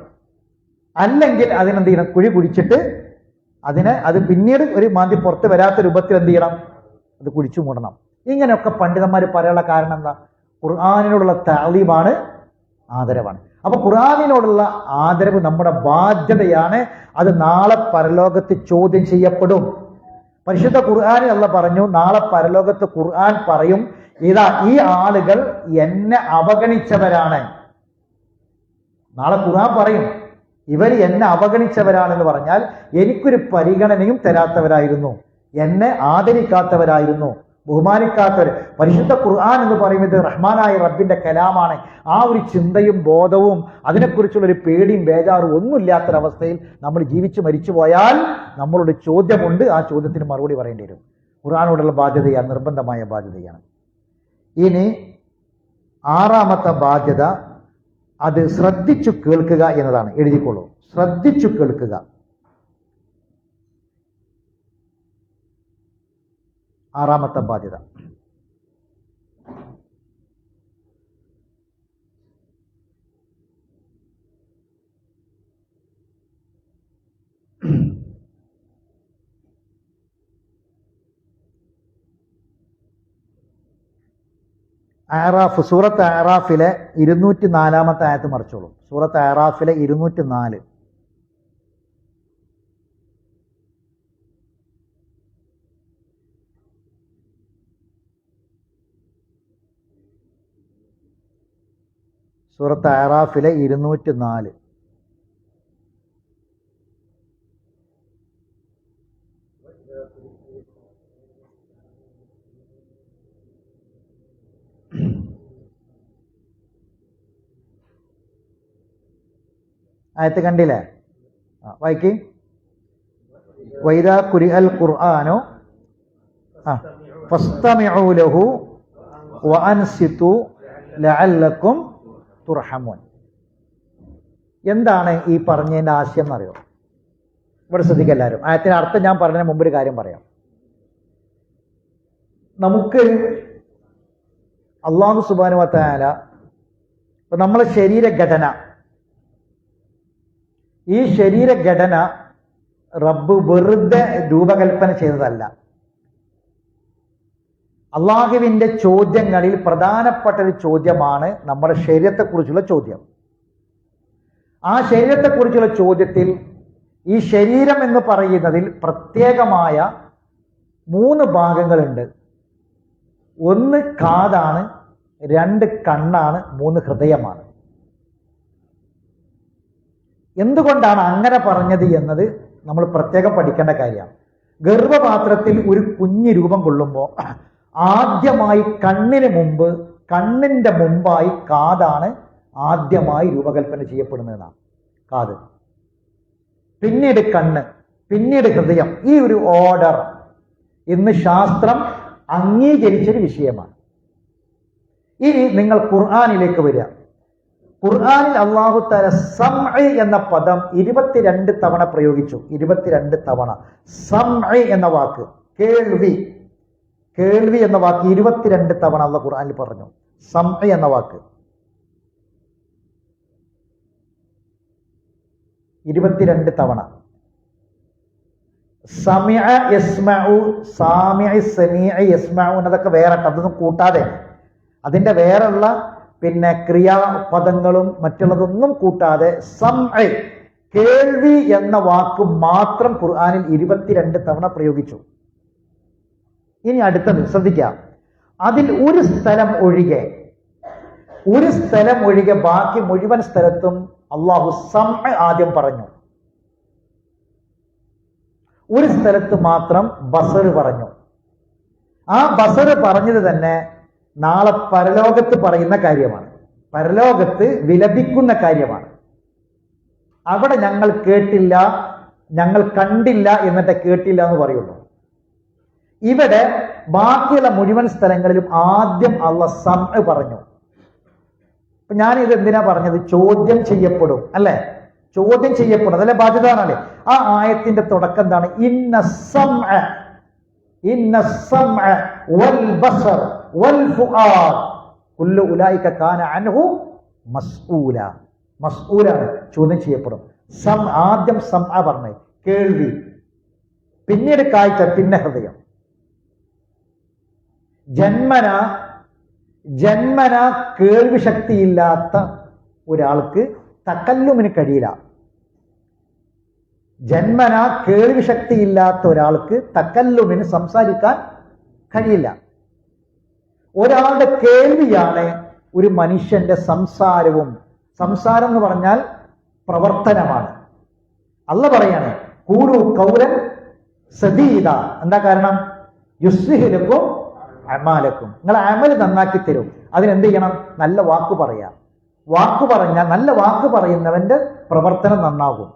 അല്ലെങ്കിൽ അതിനെന്ത് ചെയ്യണം? കുഴി കുഴിച്ചിട്ട് അത് പിന്നീട് ഒരു മാന്തി പുറത്ത് വരാത്ത രൂപത്തിൽ എന്ത് ചെയ്യണം? അത് കുഴിച്ചു മൂടണം. ഇങ്ങനെയൊക്കെ പണ്ഡിതന്മാർ പറയാനുള്ള കാരണം എന്താ? ഖുർആനിനോടുള്ള തഅലീമാണ്, ആദരവാണ്. അപ്പൊ ഖുർആനിനോടുള്ള ആദരവ് നമ്മുടെ ബാധ്യതയാണ്. അത് നാളെ പരലോകത്ത് ചോദ്യം ചെയ്യപ്പെടും. പരിശുദ്ധ ഖുർആനിൽ അല്ലാഹ് പറഞ്ഞു, നാളെ പരലോകത്ത് ഖുർആൻ പറയും, ഇതാ ഈ ആളുകൾ എന്നെ അവഗണിച്ചവരാണ്. നാളെ ഖുർആൻ പറയും, ഇവർ എന്നെ അവഗണിച്ചവരാണെന്ന് പറഞ്ഞാൽ എനിക്കൊരു പരിഗണനയും തരാത്തവരായിരുന്നു, എന്നെ ആദരിക്കാത്തവരായിരുന്നു, ബഹുമാനിക്കാത്തവർ. പരിശുദ്ധ ഖുർആൻ എന്ന് പറയുന്നത് റഹ്മാനായ റബ്ബിന്റെ കലാമാണ്. ആ ഒരു ചിന്തയും ബോധവും അതിനെക്കുറിച്ചുള്ള ഒരു പേടിയും ബേജാറും ഒന്നുമില്ലാത്തൊരവസ്ഥയിൽ നമ്മൾ ജീവിച്ചു മരിച്ചു പോയാൽ നമ്മളോട് ചോദ്യമുണ്ട്. ആ ചോദ്യത്തിന് മറുപടി പറയേണ്ടി വരും. ഖുർആനോടുള്ള ബാധ്യതയാണ്, നിർബന്ധമായ ബാധ്യതയാണ്. ഇനി ആറാമത്തെ ബാധ്യത, അത് ശ്രദ്ധിച്ചു കേൾക്കുക എന്നതാണ്. എഴുതിക്കോളൂ, ശ്രദ്ധിച്ചു കേൾക്കുക. ആറാമത്തെ ബാധ്യത. ആറാഫ്, സൂറത്ത് ആറാഫിലെ 204 ആയത്ത് മറിച്ചോളൂ. സൂറത്ത് ആറാഫിലെ 204. സൂറത്ത് ആറാഫിലെ 204. ആയത്ത് കണ്ടില്ലേ? വായിക്ക്. വൈദാ ഖുരിഅൽ ഖുർആനു ഫസ്തമിഉ ലഹു വഅൻസിതു ലഅല്ലക്കും തുർഹമൂൻ. എന്താണ് ഈ പറഞ്ഞതിന്റെ ആശയം എന്നറിയോ? ഇവിടെ ശ്രദ്ധിക്കുക എല്ലാവരും. ആയത്തിന്റെ അർത്ഥം ഞാൻ പറഞ്ഞതിന് മുമ്പ് ഒരു കാര്യം പറയാം. നമുക്ക് അല്ലാഹു സുബ്ഹാനഹു വ തആല നമ്മളെ ശരീരഘടന, ഈ ശരീരഘടന റബ്ബ് വെറുതെ രൂപകൽപ്പന ചെയ്തതല്ല. അള്ളാഹുവിന്റെ ചോദ്യങ്ങളിൽ പ്രധാനപ്പെട്ട ഒരു ചോദ്യമാണ് നമ്മുടെ ശരീരത്തെക്കുറിച്ചുള്ള ചോദ്യം. ആ ശരീരത്തെക്കുറിച്ചുള്ള ചോദ്യത്തിൽ ഈ ശരീരം എന്ന് പറയുന്നതിൽ പ്രത്യേകമായ 3 ഭാഗങ്ങളുണ്ട്. 1 കാതാണ്, 2 കണ്ണാണ്, 3 ഹൃദയമാണ്. എന്തുകൊണ്ടാണ് അങ്ങനെ പറഞ്ഞത് എന്നത് നമ്മൾ പ്രത്യേകം പഠിക്കേണ്ട കാര്യമാണ്. ഗർഭപാത്രത്തിൽ ഒരു കുഞ്ഞ് രൂപം കൊള്ളുമ്പോൾ ആദ്യമായി കണ്ണിന്റെ മുമ്പായി കാതാണ് ആദ്യമായി രൂപകൽപ്പന ചെയ്യപ്പെടുന്നതാണ്. കാത്, പിന്നീട് കണ്ണ്, പിന്നീട് ഹൃദയം. ഈ ഒരു ഓർഡർ ഇന്ന് ശാസ്ത്രം അംഗീകരിച്ചൊരു വിഷയമാണ്. ഇനി നിങ്ങൾ ഖുർആനിലേക്ക് വരിക. ഖുർആനിൽ അല്ലാഹു തആല സമഅ എന്ന പദം 22 തവണ പ്രയോഗിച്ചു. 22 തവണ സമഅ എന്ന വാക്ക്, കേൾവി എന്ന വാക്ക് 22 തവണ അല്ലാഹു ഖുർആനിൽ പറഞ്ഞു. സമഅ എന്ന വാക്ക് 22 തവണ. സമിഅ യസ്മഉ, സാമിഅ സമീഅ യസ്മഉ എന്നതൊക്കെ വേറെ, അതൊന്നും കൂട്ടാതെ അതിന്റെ വേറെയുള്ള ക്രിയാപദങ്ങളും മറ്റുള്ളതൊന്നും കൂട്ടാതെ സമഅ, കേൾവി എന്ന വാക്ക് മാത്രം ഖുർആനിൽ 22 തവണ പ്രയോഗിച്ചു. ഇനി അടുത്തത് ശ്രദ്ധിക്കാം. അതിൽ ഒരു സ്ഥലം ഒഴികെ ബാക്കി മുഴുവൻ സ്ഥലത്തും അള്ളാഹു സമഅ ആദ്യം പറഞ്ഞു. ഒരു സ്ഥലത്ത് മാത്രം ബസർ പറഞ്ഞു. ആ ബസർ പറഞ്ഞത് തന്നെ നാളെ പരലോകത്ത് പറയുന്ന കാര്യമാണ്, പരലോകത്ത് വിലപിക്കുന്ന കാര്യമാണ്. അവിടെ ഞങ്ങൾ കേട്ടില്ല, ഞങ്ങൾ കണ്ടില്ല എന്നിട്ട് കേട്ടില്ല എന്ന് പറയുള്ളൂ. ഇവിടെ ബാക്കിയുള്ള മുഴുവൻ സ്ഥലങ്ങളിലും ആദ്യം അള്ളാഹ് സമഅ പറഞ്ഞു. അപ്പൊ ഞാനിത് എന്തിനാ പറഞ്ഞത്? ചോദ്യം ചെയ്യപ്പെടും അല്ലെ? ചോദ്യം ചെയ്യപ്പെടും, അതല്ലേ ബാധ്യതയാണല്ലേ? ആ ആയത്തിന്റെ തുടക്കം എന്താണ്? ഇന്ന സമഅ വൽ ബസർ വൽ ഫുആദ് കുല്ലു ഉലൈക കാന അൻഹു മസ്ഊലാണ്, ചോദ്യം ചെയ്യപ്പെടും. ആദ്യം സമഅ പറഞ്ഞു, കേൾവി, പിന്നീട് കാഴ്ച, പിന്നെ ഹൃദയം. ജന്മന കേൾവി ശക്തിയില്ലാത്ത ഒരാൾക്ക് തക്കല്ലുമിന് കഴിയില്ല. ജന്മന കേൾവി ശക്തിയില്ലാത്ത ഒരാൾക്ക് തക്കല്ലുമിന് സംസാരിക്കാൻ കഴിയില്ല. ഒരാളുടെ കേൾവിയാണ് ഒരു മനുഷ്യന്റെ സംസാരവും. സംസാരം എന്ന് പറഞ്ഞാൽ പ്രവർത്തനമാണ്. അല്ലാഹു പറയാണ് ഖൂലു ഖൗലൻ സദീദ. എന്താ കാരണം? യുസ്ലിഹു ലക്കും അമാലക്കും, നിങ്ങൾ അമൽ നന്നാക്കി തരും. അതിനെന്ത് ചെയ്യണം? നല്ല വാക്ക് പറയാം. വാക്ക് പറഞ്ഞാൽ, നല്ല വാക്ക് പറയുന്നവന്റെ പ്രവർത്തനം നന്നാകും.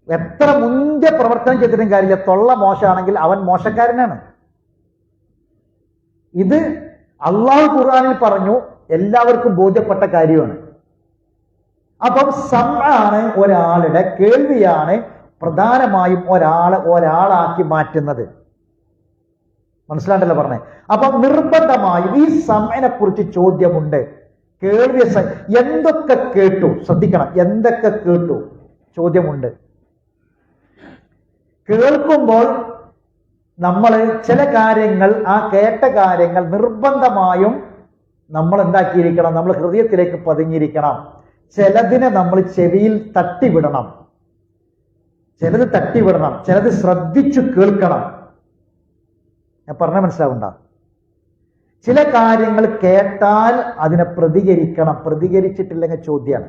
എത്ര മുന്തിയ പ്രവർത്തനം ചെയ്തിട്ടും കാര്യമില്ല, തൊള്ള മോശമാണെങ്കിൽ അവൻ മോശക്കാരനാണ്. ഇത് അള്ളാഹു ഖുർആനിൽ പറഞ്ഞു, എല്ലാവർക്കും ബോധ്യപ്പെട്ട കാര്യമാണ്. അപ്പം സമഅാണ് ഒരാളുടെ, കേൾവിയാണ് പ്രധാനമായും ഒരാളാക്കി മാറ്റുന്നത്. മനസ്സിലാണ്ടല്ലോ പറഞ്ഞേ. അപ്പൊ നിർബന്ധമായും ഈ സമഅനെ കുറിച്ച് ചോദ്യമുണ്ട്. കേൾവി എന്തൊക്കെ കേട്ടു, ശ്രദ്ധിക്കണം, എന്തൊക്കെ കേട്ടു ചോദ്യമുണ്ട്. കേൾക്കുമ്പോൾ നമ്മൾ ചില കാര്യങ്ങൾ, ആ കേട്ട കാര്യങ്ങൾ നിർബന്ധമായും നമ്മൾ എന്താക്കിയിരിക്കണം? നമ്മൾ ഹൃദയത്തിലേക്ക് പതിഞ്ഞിരിക്കണം. ചിലതിനെ നമ്മൾ ചെവിയിൽ തട്ടിവിടണം, ചിലത് തട്ടിവിടണം, ചിലത് ശ്രദ്ധിച്ചു കേൾക്കണം. ഞാൻ പറഞ്ഞ മനസ്സിലാവുണ്ടോ? ചില കാര്യങ്ങൾ കേട്ടാൽ അതിനെ പ്രതികരിക്കണം, പ്രതികരിച്ചിട്ടില്ലെങ്കിൽ ചോദ്യമാണ്.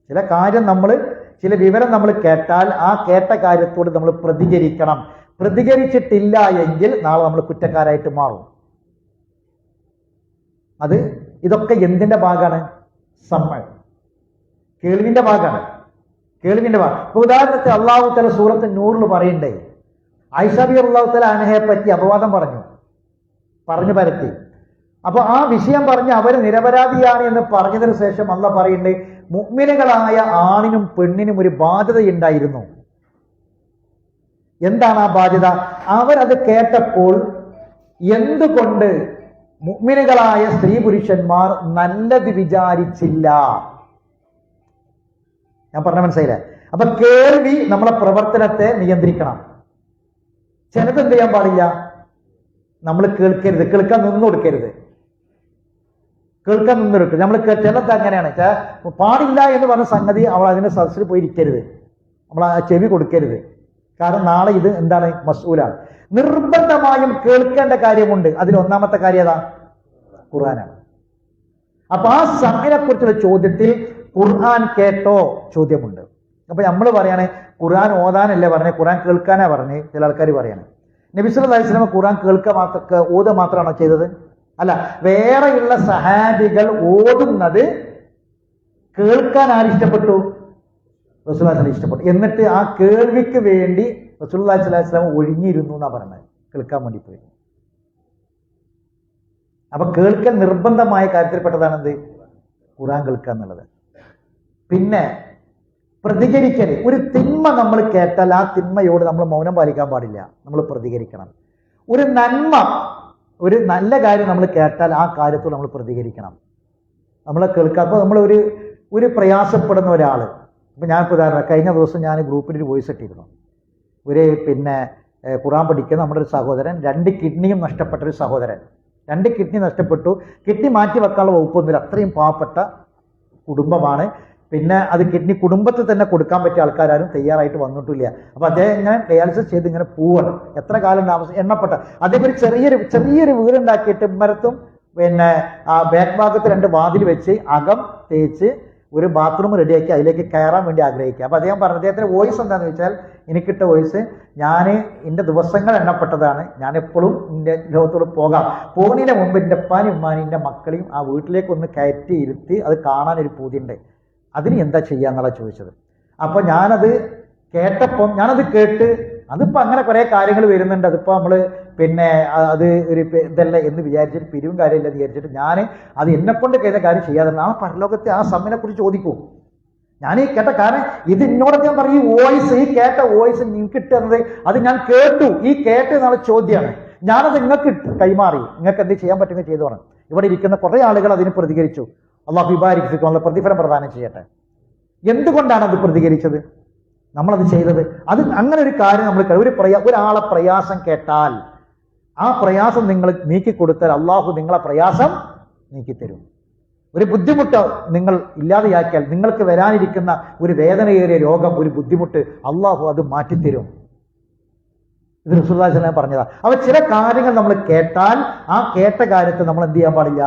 ചില കാര്യം ചില വിവരം നമ്മൾ കേട്ടാൽ ആ കേട്ട കാര്യത്തോട് നമ്മൾ പ്രതികരിക്കണം. പ്രതികരിച്ചിട്ടില്ല എങ്കിൽ നാളെ നമ്മൾ കുറ്റക്കാരായിട്ട് മാറും. ഇതൊക്കെ എന്തിന്റെ ഭാഗമാണ്? സമഅ്, കേൾവിന്റെ ഭാഗമാണ്. കേൾവിന്റെ ഭാഗം. ഇപ്പൊ ഉദാഹരണത്തിന് അള്ളാഹു തആല സൂറത്ത് നൂറിൽ പറയണ്ടേ, ആയിഷ റളിയല്ലാഹു തആല അൻഹയെ പറ്റി അപവാദം പറഞ്ഞു പരത്തി. അപ്പൊ ആ വിഷയം പറഞ്ഞ് അവര് നിരപരാധിയാണ് എന്ന് പറഞ്ഞതിന് ശേഷം അള്ളാഹ് പറയുന്നുണ്ട്, മുഅ്മിനുകളായ ആണിനും പെണ്ണിനും ഒരു ബാധ്യതയുണ്ടായിരുന്നു. എന്താണ് ആ ബാധ്യത? അവരത് കേട്ടപ്പോൾ എന്തുകൊണ്ട് മുഅ്മിനുകളായ സ്ത്രീ പുരുഷന്മാർ നല്ലത് വിചാരിച്ചില്ല? ഞാൻ പറഞ്ഞ മനസ്സിലായില്ലേ? അപ്പൊ കേൾവി നമ്മളെ പ്രവർത്തനത്തെ നിയന്ത്രിക്കണം. ചിലത് എന്ത് ചെയ്യാൻ പാടില്ല? നമ്മൾ കേൾക്കരുത്, കേൾക്കാൻ നിന്നു കൊടുക്കരുത്, കേൾക്കാൻ നിന്നെടുക്കും. നമ്മൾ ചിലത് അങ്ങനെയാണ്, പാടില്ല എന്ന് പറഞ്ഞ സംഗതി അവൾ അതിന്റെ സദസ്സിൽ പോയി ഇരിക്കരുത്, നമ്മൾ ആ ചെവി കൊടുക്കരുത്. കാരണം നാളെ ഇത് എന്താണ്? മസ്ഊലാണ്. നിർബന്ധമായും കേൾക്കേണ്ട കാര്യമുണ്ട്. അതിൽ ഒന്നാമത്തെ കാര്യം ഏതാ? ഖുർആനാണ്. അപ്പൊ ആ സമഅനെ കുറിച്ചുള്ള ചോദ്യത്തിൽ ഖുർആൻ കേട്ടോ ചോദ്യമുണ്ട്. അപ്പൊ നമ്മൾ പറയാണ് ഖുർആൻ ഓതാനല്ലേ പറഞ്ഞേ, ഖുർആൻ കേൾക്കാനാ പറഞ്ഞേ. ചില ആൾക്കാർ പറയാണ് നബി സല്ലല്ലാഹു അലൈഹി വസല്ലം ഖുർആൻ ഓത മാത്രമാണോ ചെയ്തത്? അല്ല, വേറെയുള്ള സഹാബികൾ ഓതുന്നത് കേൾക്കാൻ ആരിഷ്ടപ്പെട്ടു? റസൂലുള്ളാഹി സ്വല്ലല്ലാഹു അലൈഹി വസല്ലം ഇഷ്ടപ്പെട്ടു. എന്നിട്ട് ആ കേൾവിക്ക് വേണ്ടി റസൂലുള്ളാഹി സ്വല്ലല്ലാഹു അലൈഹി വസല്ലം ഒഴിഞ്ഞിരുന്നു എന്നാ പറഞ്ഞത്, കേൾക്കാൻ വേണ്ടി പോയി. അപ്പൊ കേൾക്കൽ നിർബന്ധമായ കാര്യത്തിൽപ്പെട്ടതാണ് എന്ത്? ഖുർആൻ കേൾക്കുക എന്നുള്ളത്. പിന്നെ പ്രതികരിക്കൽ. ഒരു തിന്മ നമ്മൾ കേട്ടാൽ ആ തിന്മയോട് നമ്മൾ മൗനം പാലിക്കാൻ പാടില്ല, നമ്മൾ പ്രതികരിക്കണം. ഒരു നന്മ, ഒരു നല്ല കാര്യം നമ്മൾ കേട്ടാൽ ആ കാര്യത്തോട് നമ്മൾ പ്രതികരിക്കണം, നമ്മളെ കേൾക്കുക. അപ്പോൾ നമ്മൾ ഒരു പ്രയാസപ്പെടുന്ന ഒരാൾ, ഇപ്പം ഞാൻ ഉദാഹരണം, കഴിഞ്ഞ ദിവസം ഞാൻ ഗ്രൂപ്പിൽ ഒരു വോയിസ് ഇട്ടിരുന്നു. ഖുർആൻ പഠിക്കുന്ന നമ്മുടെ ഒരു സഹോദരൻ, 2 കിഡ്നിയും നഷ്ടപ്പെട്ടൊരു സഹോദരൻ. 2 കിഡ്നി നഷ്ടപ്പെട്ടു. കിഡ്നി മാറ്റി വെക്കാനുള്ള വകുപ്പൊന്നുമില്ല, അത്രയും പാവപ്പെട്ട കുടുംബമാണ്. പിന്നെ അത് കിഡ്നി കുടുംബത്തിൽ തന്നെ കൊടുക്കാൻ പറ്റിയ ആൾക്കാരും തയ്യാറായിട്ട് വന്നിട്ടില്ല. അപ്പൊ അദ്ദേഹം ഇങ്ങനെ ഡയാലിസിസ് ചെയ്ത് ഇങ്ങനെ പോവാണ്. എത്ര കാലം താമസം എണ്ണപ്പെട്ട. അദ്ദേഹം ഒരു ചെറിയൊരു വീടുണ്ടാക്കിയിട്ട് മരത്തും ആ ബാക്ക് ഭാഗത്ത് 2 വാതിൽ വെച്ച് അകം തേച്ച് ഒരു ബാത്റൂം റെഡിയാക്കി അതിലേക്ക് കയറാൻ വേണ്ടി ആഗ്രഹിക്കുക. അപ്പൊ അദ്ദേഹം പറഞ്ഞു, അദ്ദേഹത്തിന്റെ വോയിസ് എന്താണെന്ന് വെച്ചാൽ, എനിക്കിട്ട വോയിസ്, എൻ്റെ ദിവസങ്ങൾ എണ്ണപ്പെട്ടതാണ്, ഞാൻ എപ്പോഴും എൻ്റെ ലോകത്തോട് പോകുന്നതിന് മുമ്പ് എൻ്റെ ഉപ്പാനും ഉമ്മാനും എൻ്റെ മക്കളെയും ആ വീട്ടിലേക്കൊന്ന് കയറ്റി ഇരുത്തി അത് കാണാനൊരു പൂതിയുണ്ട്, അതിന് എന്താ ചെയ്യാന്നുള്ള ചോദിച്ചത്. അപ്പൊ ഞാനത് കേട്ടപ്പം ഞാനത് കേട്ട്, അതിപ്പോ അങ്ങനെ കുറെ കാര്യങ്ങൾ വരുന്നുണ്ട്, അതിപ്പോ നമ്മള് അത് ഒരു ഇതല്ല എന്ന് വിചാരിച്ചിട്ട്, പിരിവും കാര്യമില്ല എന്ന് വിചാരിച്ചിട്ട് ഞാൻ അത് എന്നെ കൊണ്ട് ചെയ്ത കാര്യം ചെയ്യാതെ ആ പരലോകത്തെ ആ സമയനെ കുറിച്ച് ചോദിക്കും. ഞാൻ ഈ കേട്ട കാരണം ഇത് എന്നോട് ഞാൻ പറയും, ഈ കേട്ട വോയിസ് നിങ്ങൾക്ക് ഇട്ടുന്നത് അത് ഞാൻ കേട്ടു, ഈ കേട്ട എന്നുള്ള ചോദ്യമാണ്. ഞാനത് നിങ്ങൾക്ക് കൈമാറി, നിങ്ങൾക്ക് എന്ത് ചെയ്യാൻ പറ്റുമെങ്കിൽ ചെയ്തു പറഞ്ഞു. ഇവിടെ ഇരിക്കുന്ന കുറെ ആളുകൾ അതിന് പ്രതികരിച്ചു. അള്ളാഹു വിബാരിക്കും, ഉള്ള പ്രതിഫലം പ്രദാനം ചെയ്യട്ടെ. എന്തുകൊണ്ടാണ് അത് പ്രതികരിച്ചത്? നമ്മളത് ചെയ്തത്. അത് അങ്ങനെ ഒരു കാര്യം നമ്മൾ ഒരാളെ പ്രയാസം കേട്ടാൽ ആ പ്രയാസം നിങ്ങൾ നീക്കിക്കൊടുത്താൽ അള്ളാഹു നിങ്ങളെ പ്രയാസം നീക്കിത്തരും. ഒരു ബുദ്ധിമുട്ട് നിങ്ങൾ ഇല്ലാതെയാക്കിയാൽ നിങ്ങൾക്ക് വരാനിരിക്കുന്ന ഒരു വേദനയേറിയ രോഗം, ഒരു ബുദ്ധിമുട്ട് അള്ളാഹു അത് മാറ്റിത്തരും. ഇത് റസൂലുള്ളാഹി സ്വല്ലല്ലാഹു അലൈഹി വസല്ലം പറഞ്ഞതാ. അപ്പൊ ചില കാര്യങ്ങൾ നമ്മൾ കേട്ടാൽ ആ കേട്ട കാര്യത്തെ നമ്മൾ എന്ത് ചെയ്യാൻ പാടില്ല?